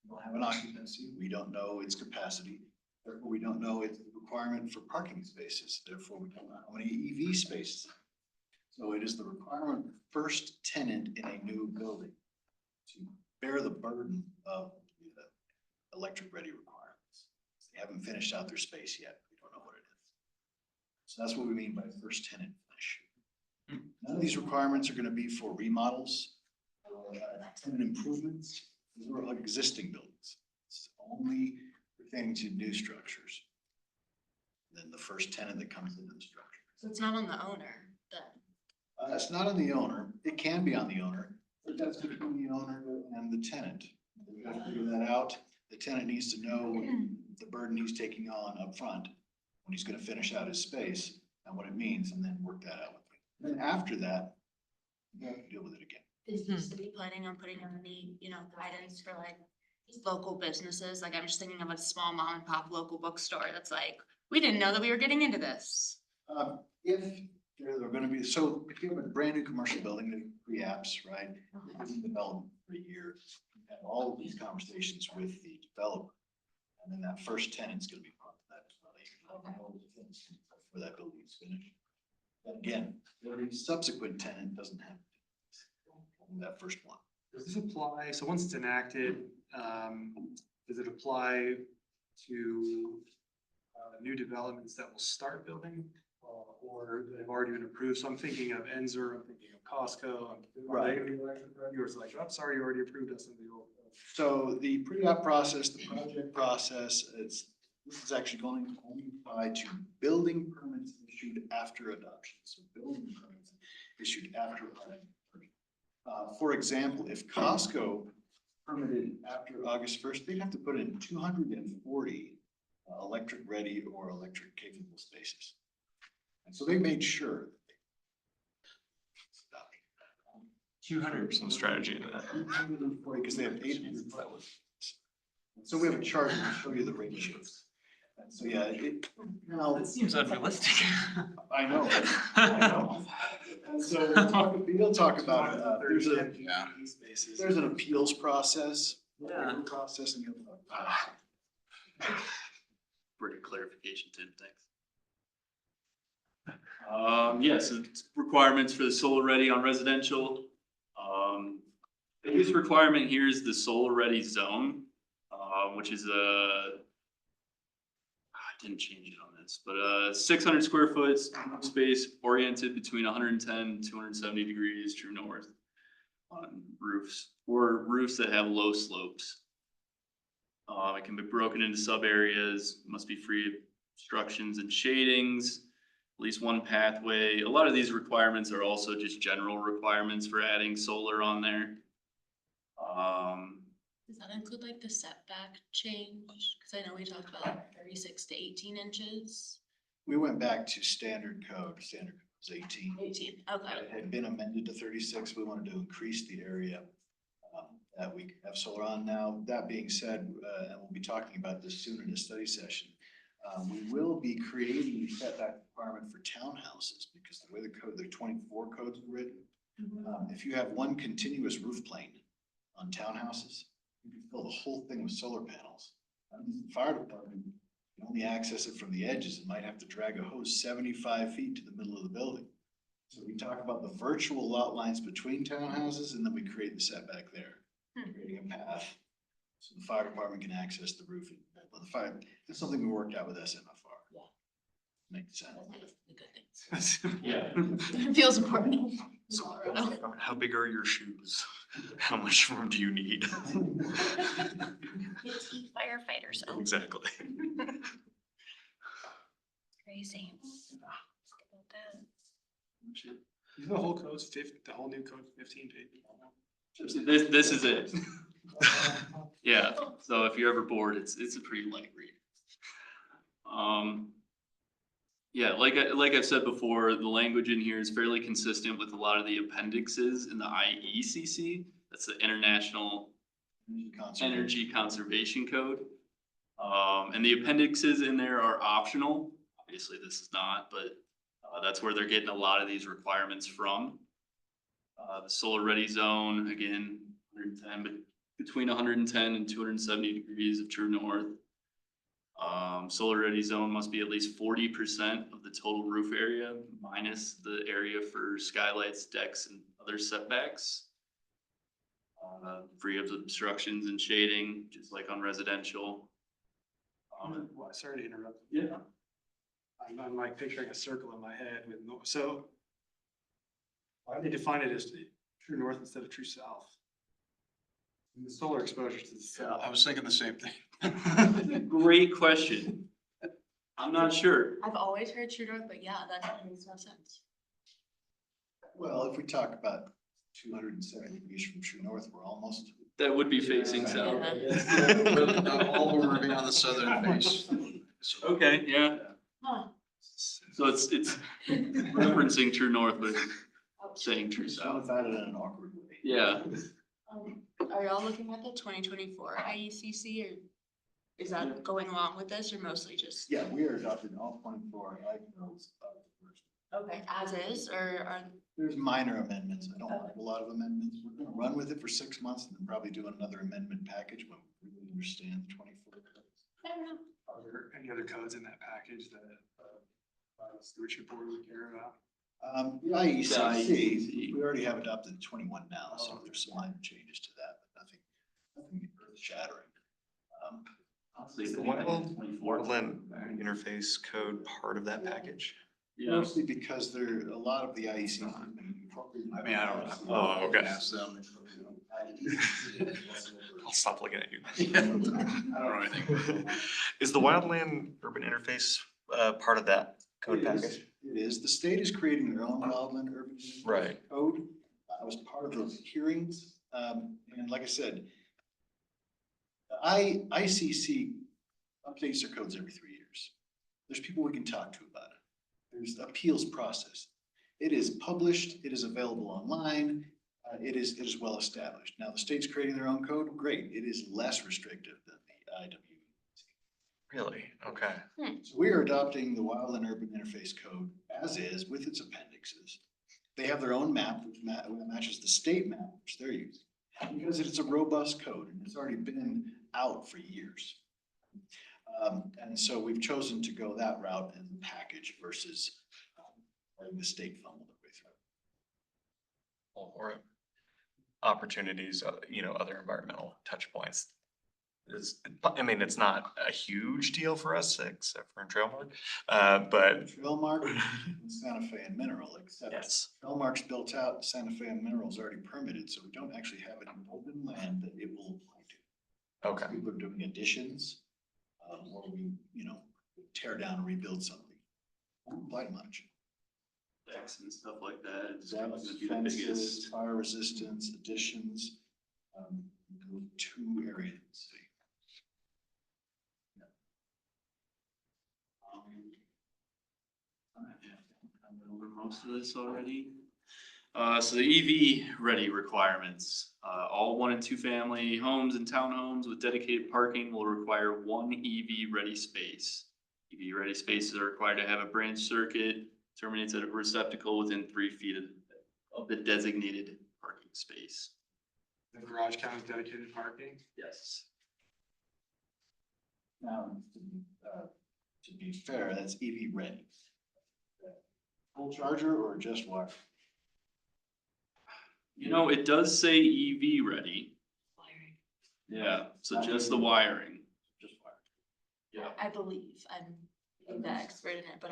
We don't have an occupancy, we don't know its capacity, therefore we don't know its requirement for parking spaces, therefore we don't know how many EV spaces. So it is the requirement of the first tenant in a new building to bear the burden of the electric ready requirements. They haven't finished out their space yet, we don't know what it is. So that's what we mean by first tenant finish. None of these requirements are gonna be for remodels or tenant improvements. These are like existing buildings. It's only pertaining to new structures. Then the first tenant that comes into the structure.
So it's not on the owner then?
It's not on the owner. It can be on the owner, but that's between the owner and the tenant. We gotta figure that out. The tenant needs to know the burden he's taking on up front when he's gonna finish out his space and what it means, and then work that out with him. Then after that, you have to deal with it again.
Is the city planning on putting in any, guidance for like local businesses? Like I'm just thinking of a small mom and pop local bookstore that's like, we didn't know that we were getting into this.
If there are gonna be, so if you have a brand new commercial building, the pre-apps, right? It's in development for a year, you have all of these conversations with the developer. And then that first tenant's gonna be part of that as well. You know, before that building is finished. But again, every subsequent tenant doesn't have that first one.
Does this apply, so once it's enacted, does it apply to new developments that will start building? or they've already been approved. So I'm thinking of Enzer, I'm thinking of Costco. Are they gonna be electric ready, or is it like, I'm sorry, you already approved us in the old?
So the pre-op process, the project process, this is actually going to only apply to building permits issued after adoption. So building permits issued after adoption. For example, if Costco permitted after August first, they'd have to put in 240 electric ready or electric capable spaces. And so they made sure.
200 some strategy in that.
240, because they have 800. So we have a chart to show you the ratios. And so, yeah, now.
That seems unrealistic.
I know, I know. And so we'll talk about, there's an appeals process.
Yeah.
Process and you'll.
Great clarification, Tim, thanks. Yes, it's requirements for the solar ready on residential. Biggest requirement here is the solar ready zone, which is I didn't change it on this, but 600 square foot space oriented between 110 and 270 degrees true north on roofs, or roofs that have low slopes. It can be broken into sub areas, must be free of obstructions and shadings, at least one pathway. A lot of these requirements are also just general requirements for adding solar on there.
Does that include like the setback change? Cause I know we talked about like 36 to 18 inches.
We went back to standard code was 18.
18, okay.
It had been amended to 36. We wanted to increase the area that we have solar on now. That being said, and we'll be talking about this soon in a study session, we will be creating a setback requirement for townhouses because the way the 24 codes are written, if you have one continuous roof plane on townhouses, you can fill the whole thing with solar panels. The fire department can only access it from the edges and might have to drag a hose 75 feet to the middle of the building. So we talk about the virtual lot lines between townhouses and then we create the setback there, creating a path. So the fire department can access the roof. Well, the fire, that's something we worked out with SMFR.
Yeah.
Makes sense.
The good things.
Yeah.
It feels important.
So how big are your shoes? How much room do you need?
It's firefighter zone.
Exactly.
Crazy.
The whole code's the whole new code 15 pages.
This is it. Yeah, so if you're ever bored, it's a pretty light read. Yeah, like I've said before, the language in here is fairly consistent with a lot of the appendixes in the IECC. That's the International Energy Conservation Code. And the appendixes in there are optional. Obviously, this is not, but that's where they're getting a lot of these requirements from. The solar ready zone, again, 110, but between 110 and 270 degrees of true north. Solar ready zone must be at least 40% of the total roof area minus the area for skylights, decks, and other setbacks. Free of obstructions and shading, just like on residential.
Sorry to interrupt.
Yeah.
I'm like picturing a circle in my head with no, so why do they define it as true north instead of true south? The solar exposure to the south.
I was thinking the same thing.
Great question. I'm not sure.
I've always heard true north, but yeah, that makes no sense.
Well, if we talk about 270 degrees from true north, we're almost.
That would be facing south.
Not all of them are on the southern face. So
Okay, yeah.
Huh.
So it's referencing true north, but saying true
Sounds
south.
added in an awkward way.
Yeah.
Are y'all looking at the 2024 IECC or is that going along with this or mostly just?
Yeah, we are adopting all 24 light codes.
Okay, as is or are?
There's minor amendments. I don't like a lot of amendments. We're gonna run with it for 6 months and then probably do another amendment package when we really understand the 24 codes.
I don't know.
Are there any other codes in that package that stewardship board would care about?
The IECC, we already have adopted 21 now, so there's some minor changes to that, but nothing earth shattering.
Honestly,
Is the
I think
Wetland
24.
interface code part of that package?
Yeah.
Mostly because there, a lot of the IEC.
I mean, I don't know.
Oh, okay.
Ask them.
I'll stop looking at you.
I don't know anything.
Is the wildland urban interface, part of that code
It is.
package?
It is. The state is creating their own wildland urban.
Right.
Code. I was part of those hearings. And like I said, ICC updates their codes every 3 years. There's people we can talk to about it. There's the appeals process. It is published, it is available online, it is well established. Now, the state's creating their own code, great. It is less restrictive than the IWC.
Really? Okay.
So we are adopting the Wildland Urban Interface Code as is with its appendixes. They have their own map, which matches the state map, which they're using. Because it's a robust code and it's already been out for years. And so we've chosen to go that route in the package versus letting the state fumble their way through.
Or opportunities, other environmental touch points. I mean, it's not a huge deal for us, except for in Trailmark, but.
Trailmark and Santa Fe and Mineral, except
Yes.
Trailmark's built out, Santa Fe and Mineral's already permitted, so we don't actually have any open land that it will apply to.
Okay.
People are doing additions, or we, tear down and rebuild something. Won't apply to much.
Decks and stuff like that. It's
Decks,
probably gonna be the
fences,
biggest.
fire resistance, additions, 2 areas.
I went over most of this already. So the EV ready requirements, all 1 and 2 family homes and townhomes with dedicated parking will require 1 EV ready space. EV ready spaces are required to have a branch circuit, terminates at a receptacle within 3 feet of the designated parking space.
The garage counts dedicated parking.
Yes.
Now, to be fair, that's EV ready. Full charger or just wire?
It does say EV ready. Yeah, so just the wiring.
Just wire.
Yeah.
I believe, I'm the expert in it, but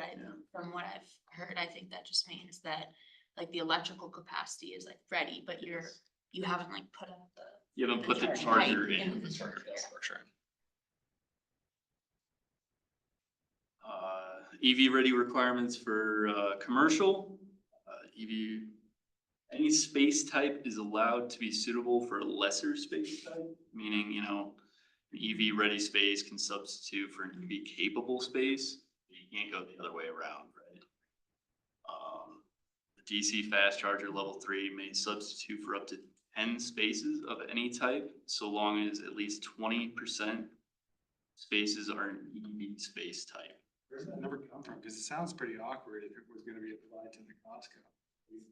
from what I've heard, I think that just means that like the electrical capacity is like ready, but you haven't like put up the.
You haven't put the
charge
charger
height
in.
into the charger.
EV ready requirements for commercial, EV, any space type is allowed to be suitable for a lesser space type, meaning, an EV ready space can substitute for an EV capable space. You can't go the other way around, right? The DC fast charger level 3 may substitute for up to 10 spaces of any type, so long as at least 20% spaces are an EV space type.
Where's that number come from? Because it sounds pretty awkward if it was gonna be applied to the Costco.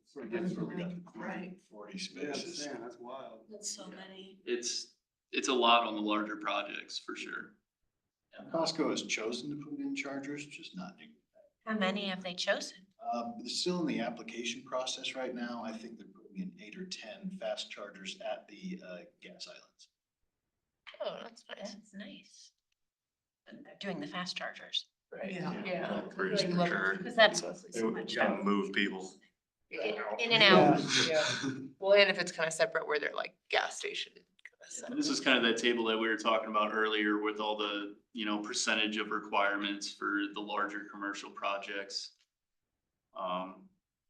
Sort of gets where we got the
Right.
40
Yeah,
spaces.
man, that's wild.
That's so many.
It's a lot on the larger projects, for sure.
Costco has chosen to put in chargers, just not new.
How many have they chosen?
They're still in the application process right now. I think they're putting in 8 or 10 fast chargers at the gas islands.
Oh, that's nice.
That's nice. And they're doing the fast chargers.
Right.
Yeah.
Cruise for sure.
Because that's
They
so much.
gotta move people.
In and out.
Well, and if it's kind of separate where they're like gas station.
And this is kind of that table that we were talking about earlier with all the, percentage of requirements for the larger commercial projects.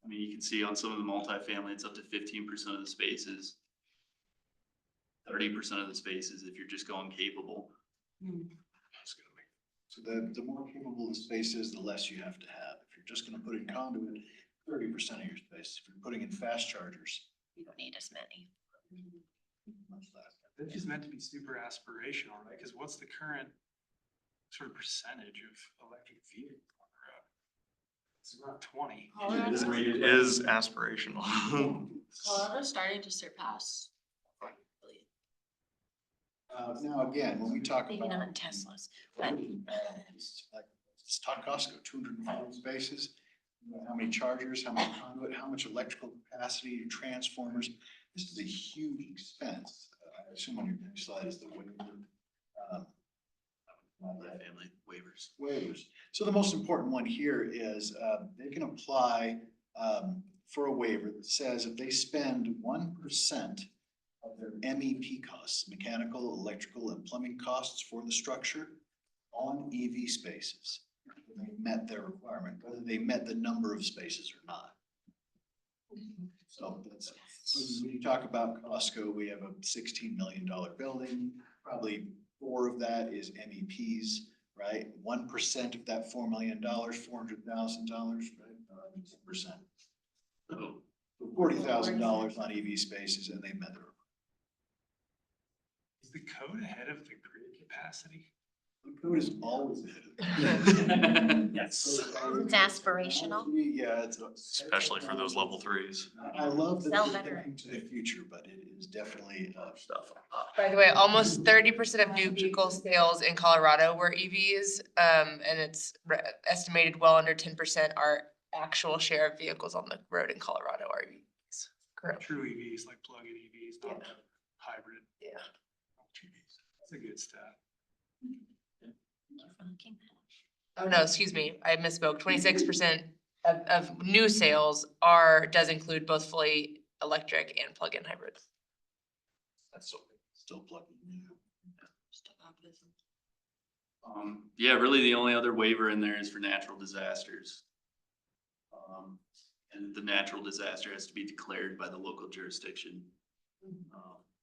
You can see on some of the multifamily, it's up to 15% of the spaces. 30% of the spaces if you're just going capable.
So the more capable the space is, the less you have to have. If you're just gonna put in conduit, 30% of your space. If you're putting in fast chargers,
You don't need as many.
much less.
This is meant to be super aspirational, right? Because what's the current sort of percentage of electric vehicles on the road? It's not 20.
It is aspirational.
Colorado's starting to surpass.
Now, again, when we talk
Maybe
about.
not Teslas, but
Let's talk Costco, 240 spaces. How many chargers, how much conduit, how much electrical capacity, transformers. This is a huge expense. I assume on your next slide is the waiver.
Family waivers.
Waivers. So the most important one here is, they can apply, for a waiver that says if they spend 1% of their MEP costs, mechanical, electrical, and plumbing costs for the structure on EV spaces, they met their requirement, whether they met the number of spaces or not. So that's, when you talk about Costco, we have a $16 million building, probably 4 of that is MEPs, right? 1% of that $4 million, $400,000, right? 10%. So $40,000 on EV spaces, and they met their.
Is the code ahead of the grid capacity?
The code is always ahead of.
Yes.
It's aspirational.
Yeah, it's.
Especially for those level 3s.
I love that
Sell
it's
better.
looking to the future, but it is definitely,
Stuff.
By the way, almost 30% of new vehicle sales in Colorado were EVs, and it's estimated well under 10% are actual share of vehicles on the road in Colorado are EVs. Correct.
True EVs, like plug-in EVs, not the hybrid.
Yeah.
That's a good stat.
Oh, no, excuse me, I misspoke. 26% of new sales does include both fully electric and plug-in hybrids.
that's still plugging.
Yeah, really the only other waiver in there is for natural disasters. And the natural disaster has to be declared by the local jurisdiction.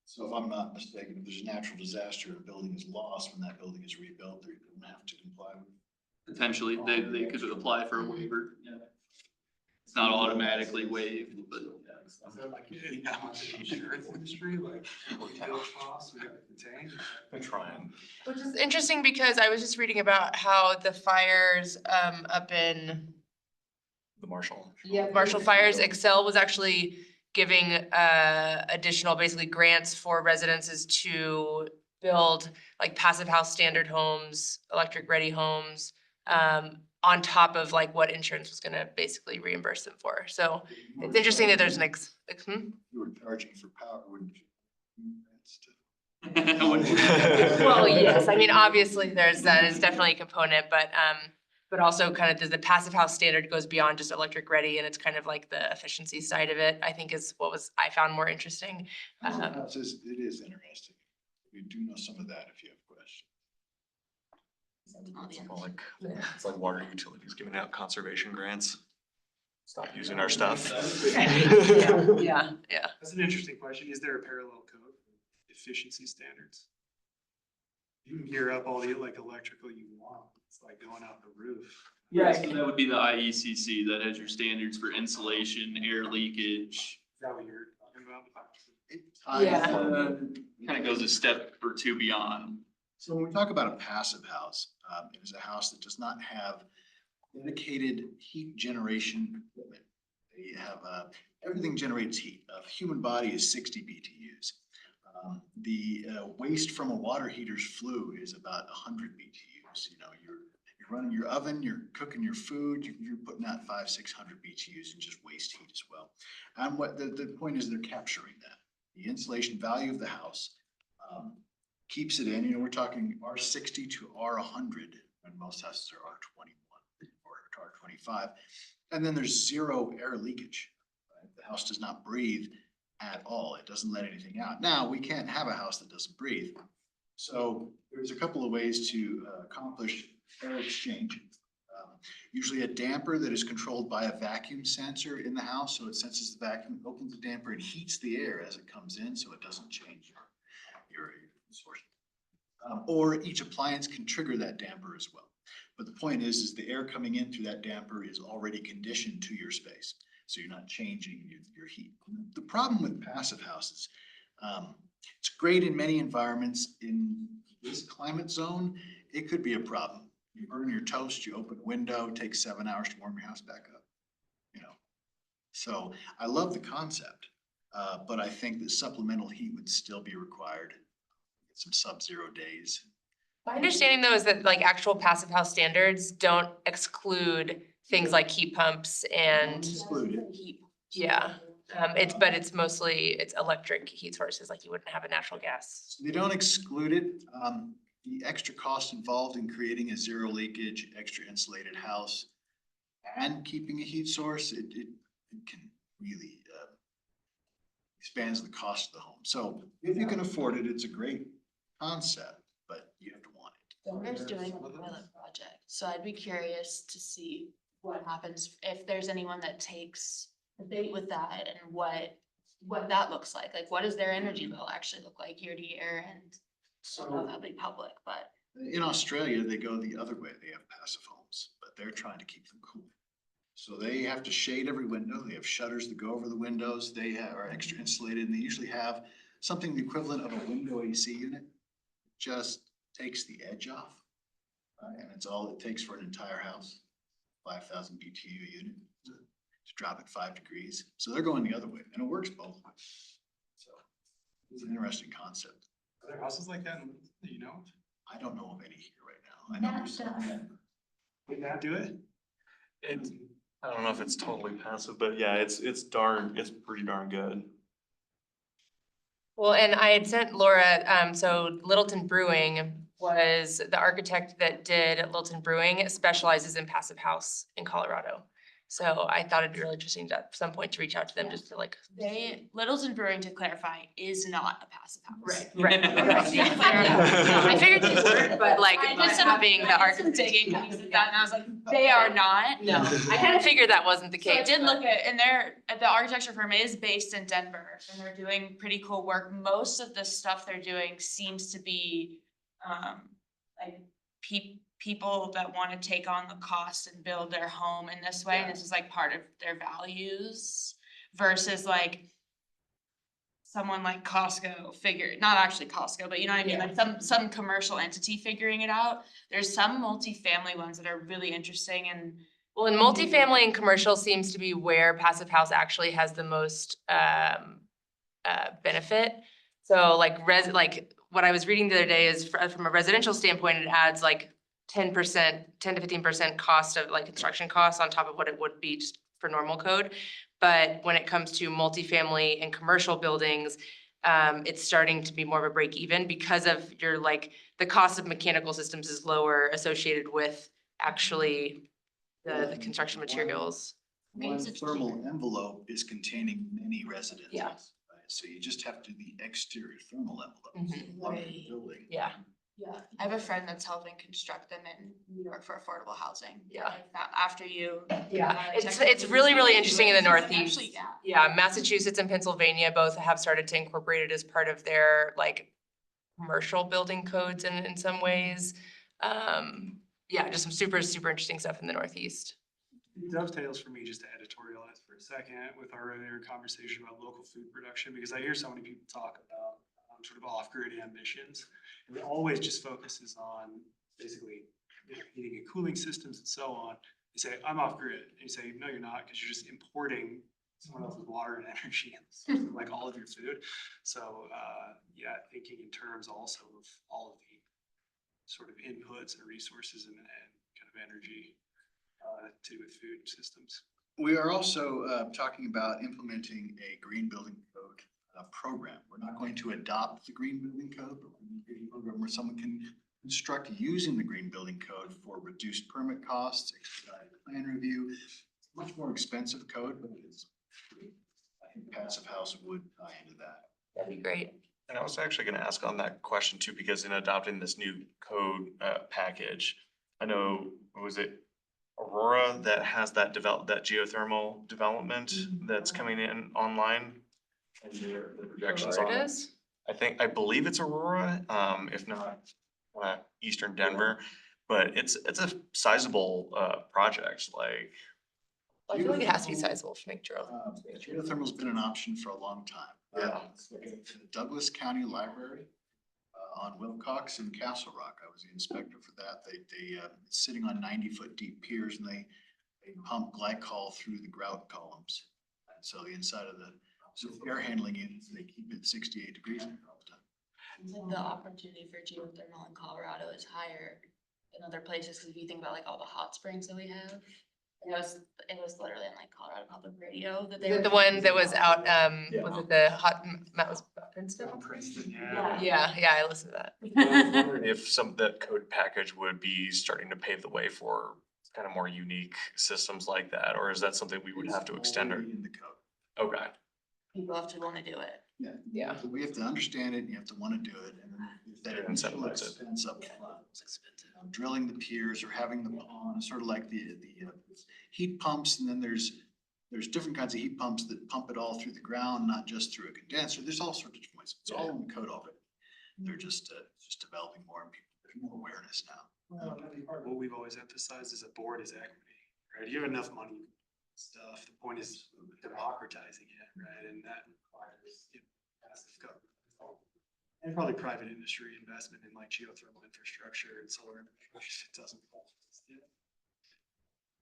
So if I'm not mistaken, if there's a natural disaster, a building is lost, when that building is rebuilt, they're gonna have to comply with.
Potentially, they could apply for a waiver. Yeah. It's not automatically waived, but.
Is that like the insurance industry, like hotel costs, we got the tank?
They're trying.
Which is interesting because I was just reading about how the fires up in
The Marshall.
Marshall Fires, Excel was actually giving additional basically grants for residences to build like passive house standard homes, electric ready homes, on top of like what insurance was gonna basically reimburse them for. So it's interesting that there's an
You were charging for power, wouldn't you?
Well, yes, I mean, obviously that is definitely a component, but also kind of the passive house standard goes beyond just electric ready, and it's kind of like the efficiency side of it, I think is I found more interesting.
It is interesting. We do know some of that if you have questions.
It's like water utilities giving out conservation grants. Stop using our stuff.
Yeah.
That's an interesting question. Is there a parallel code for efficiency standards? You can gear up all the like electrical you want. It's like going out the roof.
Yeah, so that would be the IECC that has your standards for insulation, air leakage.
Is that what you're talking about?
Kind of goes a step or two beyond.
So when we talk about a passive house, it is a house that does not have dedicated heat generation equipment. You have, everything generates heat. A human body is 60 BTUs. The waste from a water heater's flue is about 100 BTUs. You know, you're running your oven, you're cooking your food, you're putting out 500-600 BTUs in just waste heat as well. And what the point is, they're capturing that. The insulation value of the house keeps it in. You know, we're talking R60 to R100, when most houses are R21 or R25. And then there's zero air leakage. Right? The house does not breathe at all. It doesn't let anything out. Now, we can't have a house that doesn't breathe. So there's a couple of ways to accomplish air exchange. Usually a damper that is controlled by a vacuum sensor in the house. So it senses the vacuum, opens the damper, and heats the air as it comes in, so it doesn't change your source. Or each appliance can trigger that damper as well. But the point is the air coming in through that damper is already conditioned to your space. So you're not changing your heat. The problem with passive houses, it's great in many environments. In this climate zone, it could be a problem. You burn your toast, you open a window, it takes 7 hours to warm your house back up. You know, so I love the concept, but I think that supplemental heat would still be required. Get some sub-zero days.
My understanding though is that like actual passive house standards don't exclude things like heat pumps and
Excluded.
yeah. It's mostly electric heat sources, like you wouldn't have a natural gas.
They don't exclude it. the extra cost involved in creating a zero leakage, extra insulated house and keeping a heat source, it can really expands the cost of the home. So if you can afford it, it's a great concept, but you have to want it.
Denver's doing a pilot project, so I'd be curious to see what happens if there's anyone that takes the bait with that and what that looks like. Like, what does their energy bill actually look like year to year? And I don't know if that'll be public, but.
In Australia, they go the other way. They have passive homes, but they're trying to keep them cool. So they have to shade every window. They have shutters that go over the windows. They are extra insulated, and they usually have something the equivalent of a window AC unit. Just takes the edge off. And it's all it takes for an entire house, 5,000 BTU unit to drop it 5 degrees. So they're going the other way, and it works both ways. So it's an interesting concept.
Are there houses like that that you know?
I don't know of any here right now. I know there's some.
Would that do it?
It's, I don't know if it's totally passive, but yeah, it's pretty darn good.
Well, and I had sent Laura, so Littleton Brewing was the architect that did Littleton Brewing specializes in passive house in Colorado. So I thought it'd be really interesting to, at some point, to reach out to them just to like.
Littleton Brewing, to clarify, is not a passive house.
Right. I figured they were, but like
I did some
having the
digging
architect.
and I was like, they are not.
No, I kind of figured that wasn't the
So I
case.
did
but-
look at, and the architecture firm is based in Denver, and they're doing pretty cool work. Most of the stuff they're doing seems to be, like people that wanna take on the cost and build their home in this way, and this is like part of their values versus like someone like Costco not actually Costco, but you know what I mean, like some commercial entity figuring it out. There's some multifamily ones that are really interesting and
Well, in multifamily and commercial seems to be where passive house actually has the most benefit. So like what I was reading the other day is from a residential standpoint, it adds like 10% to 15% cost of like construction costs on top of what it would be just for normal code. But when it comes to multifamily and commercial buildings, it's starting to be more of a break even because of your like, the cost of mechanical systems is lower associated with actually the construction materials.
One thermal envelope is containing many residences.
Yeah.
Right? So you just have to do the exterior thermal envelope. of the building.
Yeah.
yeah. I have a friend that's helping construct them in New York for affordable housing.
Yeah.
After you.
Yeah, it's
check-
really interesting in the
It's
Northeast.
actually, yeah.
Yeah, Massachusetts and Pennsylvania both have started to incorporate it as part of their like commercial building codes in some ways. Yeah, just some super interesting stuff in the Northeast.
It dovetails for me just to editorialize for a second with our earlier conversation about local food production, because I hear so many people talk about sort of off-grid ambitions. And it always just focuses on basically heating and cooling systems and so on. They say, I'm off-grid. And you say, no, you're not, because you're just importing someone else's water and energy, and like all of your food. So yeah, thinking in terms also of all of the sort of inputs and resources and kind of energy to do with food systems.
We are also talking about implementing a green building code program. We're not going to adopt the green building code, but we're going to create a program where someone can construct using the green building code for reduced permit costs, expedited plan review. It's a much more expensive code, but it is free. I think Passive House would tie into that.
That'd be great.
And I was actually gonna ask on that question too, because in adopting this new code package, I know, was it Aurora that has that geothermal development that's coming in online? And the projections on
Aurora
it.
does?
I believe it's Aurora, if not Eastern Denver, but it's a sizable project, like.
I feel like it has to be sizable to make Gerald.
Geothermal's been an option for a long time.
Yeah.
The Douglas County Library on Wilcox and Castle Rock, I was the inspector for that. They sitting on 90-foot deep piers, and they pump glycol through the grout columns. And so the inside of the air handling units, they keep it 68 degrees all the time.
The opportunity for geothermal in Colorado is higher than other places, because if you think about like all the hot springs that we have, It was literally on like Colorado Public Radio that they
Is
were.
it the one that was out,
Yeah.
was it the Matt was Princeton?
Yeah.
Yeah, I listened to that.
I was wondering if some of that code package would be starting to pave the way for kind of more unique systems like that, or is that something we would have to extend our?
Already in the code.
Okay.
People have to wanna do it.
Yeah.
So we have to understand it, and you have to wanna do it, and then if that
And
initial
incentivize it.
expense up front, drilling the piers or having the pond, sort of like the heat pumps, and then there's different kinds of heat pumps that pump it all through the ground, not just through a condenser. There's all sorts of different ways. It's all in the code already. They're just developing more, and people, there's more awareness now.
What we've always emphasized as a board is equity, right? You have enough money, stuff. The point is democratizing it, right? And that requires massive government. And probably private industry investment in like geothermal infrastructure and solar infrastructure. It doesn't.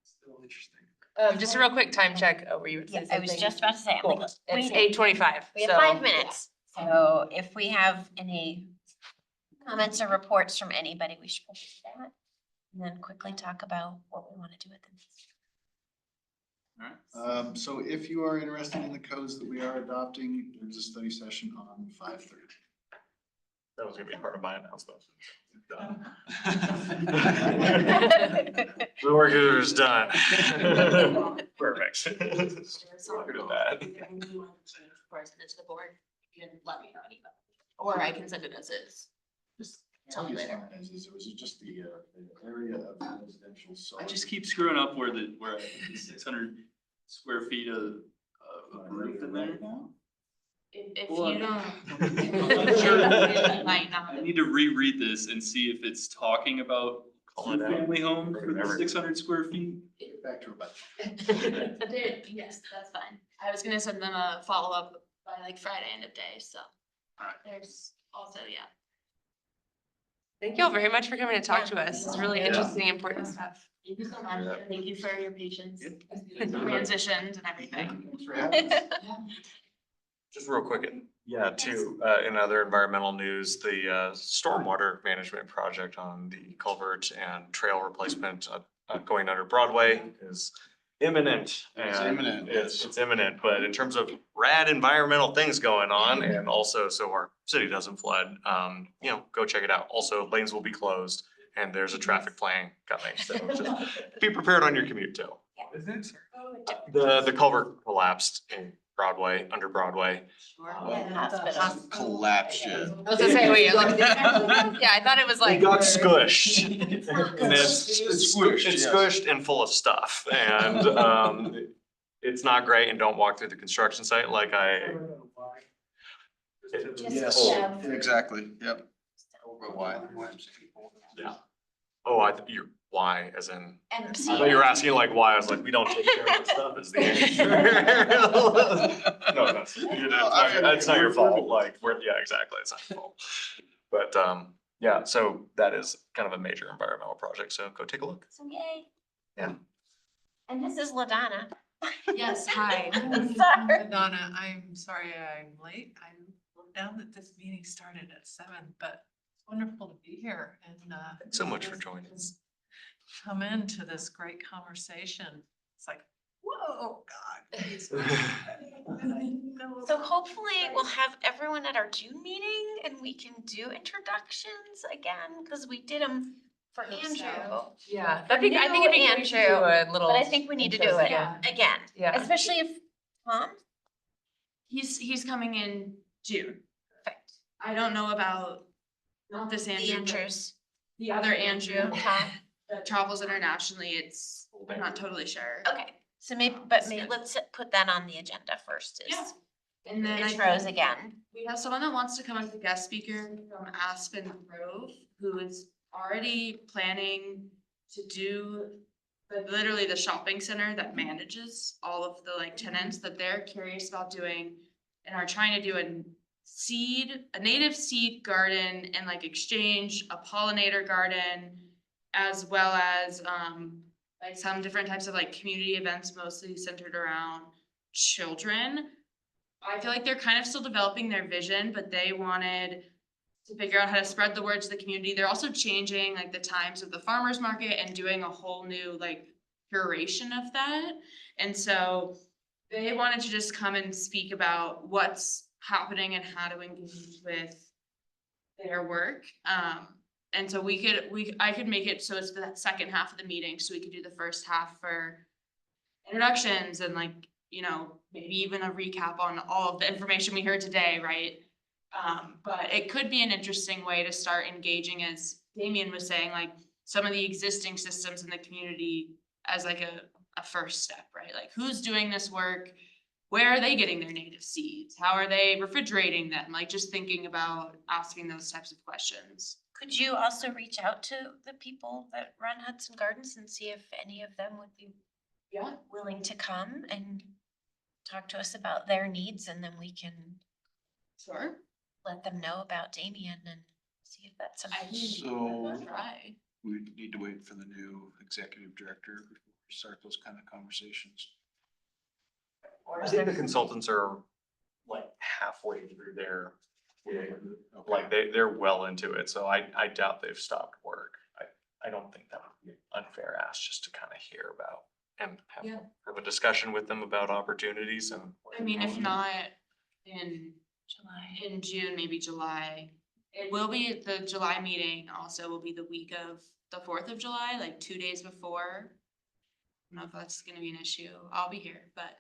Still interesting.
Just a real quick time check. Oh, were you?
Yeah, I was just about to say, I'm
Cool.
like,
It's
wait,
8:25.
we have 5 minutes. So if we have any comments or reports from anybody, we should probably do that. And then quickly talk about what we wanna do with them.
So if you are interested in the codes that we are adopting, there's a study session on 5:30.
That was gonna be part of my announcement. The work here is done. Perfect. Look at that.
President to the board, you can let me know any, or I can send it as is. Just tell me later.
It was just the area of residential.
I just keep screwing up where 600 square feet of roof in there.
If
Well,
you don't.
Sure.
Might not.
I need to reread this and see if it's talking about
Call it out.
two-family home for the 600 square feet.
Get back to about.
Yes, that's fine. I was gonna send them a follow-up by like Friday end of day, so.
Alright.
There's also, yeah.
Thank you all very much for coming to talk to us. It's really
Yeah.
interesting, important stuff.
Thank you so much. Thank you for your patience, transitions and everything.
Just real quick, too, in other environmental news, the stormwater management project on the culvert and trail replacement going under Broadway is imminent.
It's
and
imminent,
It's imminent, but in terms of rad environmental things going on, and also so our city doesn't flood, go check it out. Also, lanes will be closed and there's a traffic plan coming, so just be prepared on your commute too.
Is it, sir?
The culvert collapsed in Broadway, under Broadway.
Collapsed yet.
I was gonna say, wait, like, yeah, I thought it was
It
like.
got squished. And it's
Squished,
it's
yes.
squished and full of stuff, and it's not great, and don't walk through the construction site like I.
Yes,
Yeah.
exactly, yep. But why?
Yeah. Oh, you're, why, as in,
And
I
see,
thought you were asking like why, I was like, we don't take care of this stuff, is the answer. No, that's not your fault, like, yeah, exactly, it's not your fault. But, yeah, so that is kind of a major environmental project, so go take a look.
so yay.
Yeah.
And this is LaDonna.
Yes, hi.
Sorry.
Donna, I'm sorry I'm late. I looked down that this meeting started at 7, but it's wonderful to be here and
Thanks so much for joining us.
come into this great conversation. It's like, whoa, God.
So hopefully we'll have everyone at our June meeting and we can do introductions again, because we did them for Andrew.
Yeah, I think it'd be good to do a little.
But I think we need to do it
Yeah.
again,
Yeah.
especially if Tom.
He's coming in June.
Perfect.
I don't know about, not this
The
Andrew, but
Andrews.
the other Andrew
Okay.
that travels internationally. I'm not totally sure.
Okay, so maybe let's put that on the agenda first
Yeah.
is
And then I
intros
think
again.
we have someone that wants to come as a guest speaker from Aspen Grove, who is already planning to do literally the shopping center that manages all of the like tenants that they're curious about doing and are trying to do a native seed garden and like exchange a pollinator garden, as well as like some different types of like community events, mostly centered around children. I feel like they're kind of still developing their vision, but they wanted to figure out how to spread the word to the community. They're also changing like the times of the farmer's market and doing a whole new like curation of that. And so they wanted to just come and speak about what's happening and how to engage with their work. And so I could make it so it's the second half of the meeting, so we could do the first half for introductions and like, maybe even a recap on all of the information we heard today, right? But it could be an interesting way to start engaging, as Damien was saying, like some of the existing systems in the community as like a first step, right? Like who's doing this work? Where are they getting their native seeds? How are they refrigerating them? Like just thinking about asking those types of questions.
Could you also reach out to the people that run Hudson Gardens and see if any of them would be willing to come and talk to us about their needs, and then we can
Sure.
let them know about Damien and see if that's something.
So
Try.
we need to wait for the new executive director before we start those kind of conversations.
I think the consultants are like halfway through their, like they're well into it, so I doubt they've stopped work. I don't think that would be an unfair ask just to kind of hear about and have a discussion with them about opportunities and.
I mean, if not in June, maybe July. It will be, the July meeting also will be the week of the 4th of July, like 2 days before. I don't know if that's gonna be an issue. I'll be here, but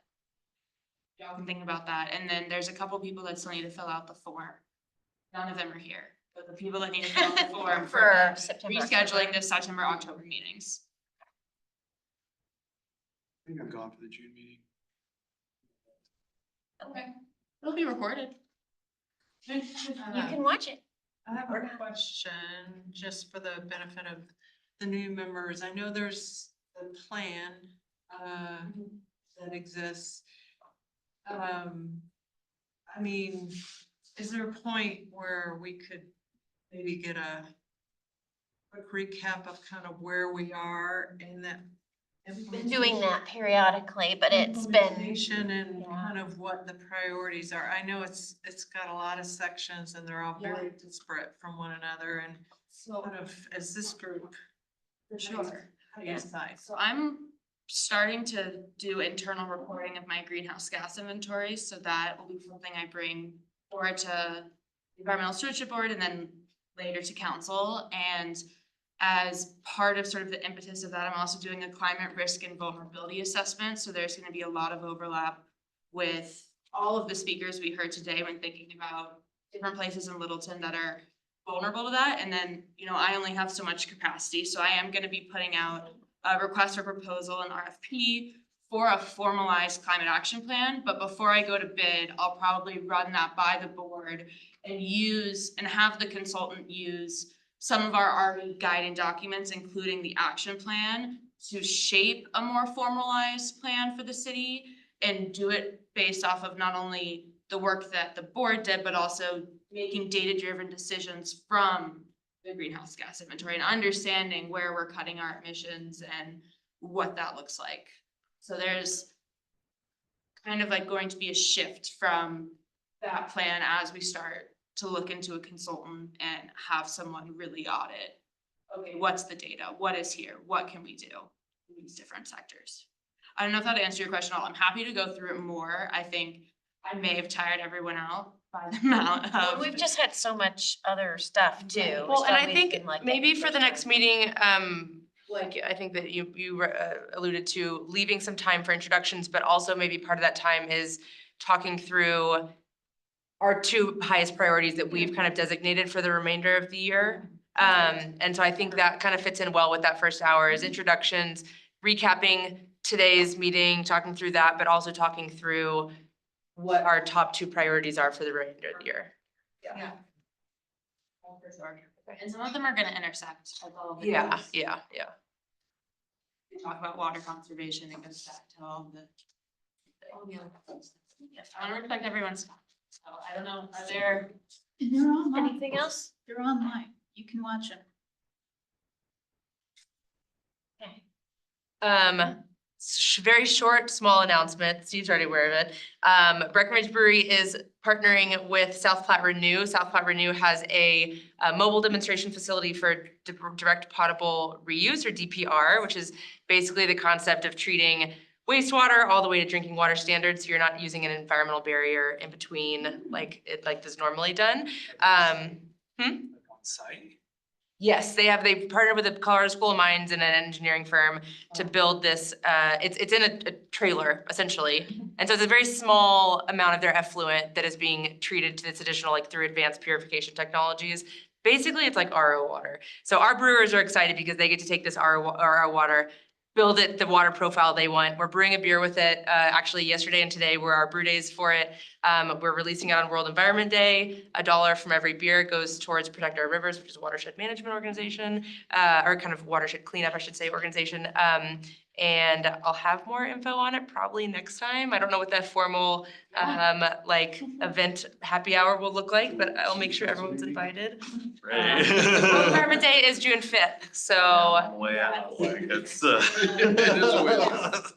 y'all can think about that. And then there's a couple people that still need to fill out the form. None of them are here, but the people that need to fill out the form for
September.
rescheduling the September, October meetings.
I think I've gone for the June meeting.
Okay. It'll be recorded.
You can watch it.
I have a question, just for the benefit of the new members. I know there's a plan, that exists. I mean, is there a point where we could maybe get a quick recap of kind of where we are in that?
We've been doing that periodically, but it's been,
Implementation and kind of what the priorities are. I know it's got a lot of sections and they're all very disparate from one another, and
So
kind of as this group.
for sure.
How do you decide?
So I'm starting to do internal reporting of my greenhouse gas inventory, so that will be something I bring forward to the Environmental Stewardship Board and then later to council. And as part of sort of the impetus of that, I'm also doing a climate risk and vulnerability assessment. So there's gonna be a lot of overlap with all of the speakers we heard today when thinking about different places in Littleton that are vulnerable to that. And then, I only have so much capacity, so I am gonna be putting out a request for proposal, an RFP for a formalized climate action plan. But before I go to bid, I'll probably run that by the board and have the consultant use some of our already guiding documents, including the action plan, to shape a more formalized plan for the city and do it based off of not only the work that the board did, but also making data-driven decisions from the greenhouse gas inventory and understanding where we're cutting our emissions and what that looks like. So there's kind of like going to be a shift from that plan as we start to look into a consultant and have someone really audit. Okay, what's the data? What is here? What can we do in these different sectors? I don't know if that answered your question at all. I'm happy to go through it more. I think I may have tired everyone out by the amount
well,
of.
we've just had so much other stuff too.
Well, and
so
I
we've
think
been, like,
maybe
getting
for the
pushed
next
over.
meeting, like, I think that you alluded to leaving some time for introductions, but also maybe part of that time is talking through our two highest priorities that we've kind of designated for the remainder of the year. And so I think that kind of fits in well with that first hour is introductions, recapping today's meeting, talking through that, but also talking through what our top two priorities are for the remainder of the year.
Yeah. Oh, for sure. And some of them are gonna intersect. Like all of the
Yeah,
things.
yeah.
We talk about water conservation, it goes back to all the other things. Yes, I wanna respect everyone's time. So I don't know, are there
And they're online.
Anything else?
They're online. You can watch them.
Okay.
very short, small announcement. Steve's already aware of it. Breckenridge Brewery is partnering with South Platte Renew. South Platte Renew has a mobile demonstration facility for direct potable reuse, or DPR, which is basically the concept of treating wastewater all the way to drinking water standards. So you're not using an environmental barrier in between like is normally done.
On site?
Yes, they've partnered with the Colorado School of Mines and an engineering firm to build this, it's in a trailer essentially. And so it's a very small amount of their effluent that is being treated to this additional, like through advanced purification technologies. Basically, it's like RO water. So our brewers are excited because they get to take this RO water, build it the water profile they want. We're brewing a beer with it. Actually, yesterday and today were our brew days for it. We're releasing it on World Environment Day. $1 from every beer goes towards Protect Our Rivers, which is a watershed management organization, or kind of watershed cleanup, I should say, organization. And I'll have more info on it probably next time. I don't know what that formal like event happy hour will look like, but I'll make sure everyone's invited.
Right.
World Environment Day is June 5th, so.
Way out, like it's
It is way out.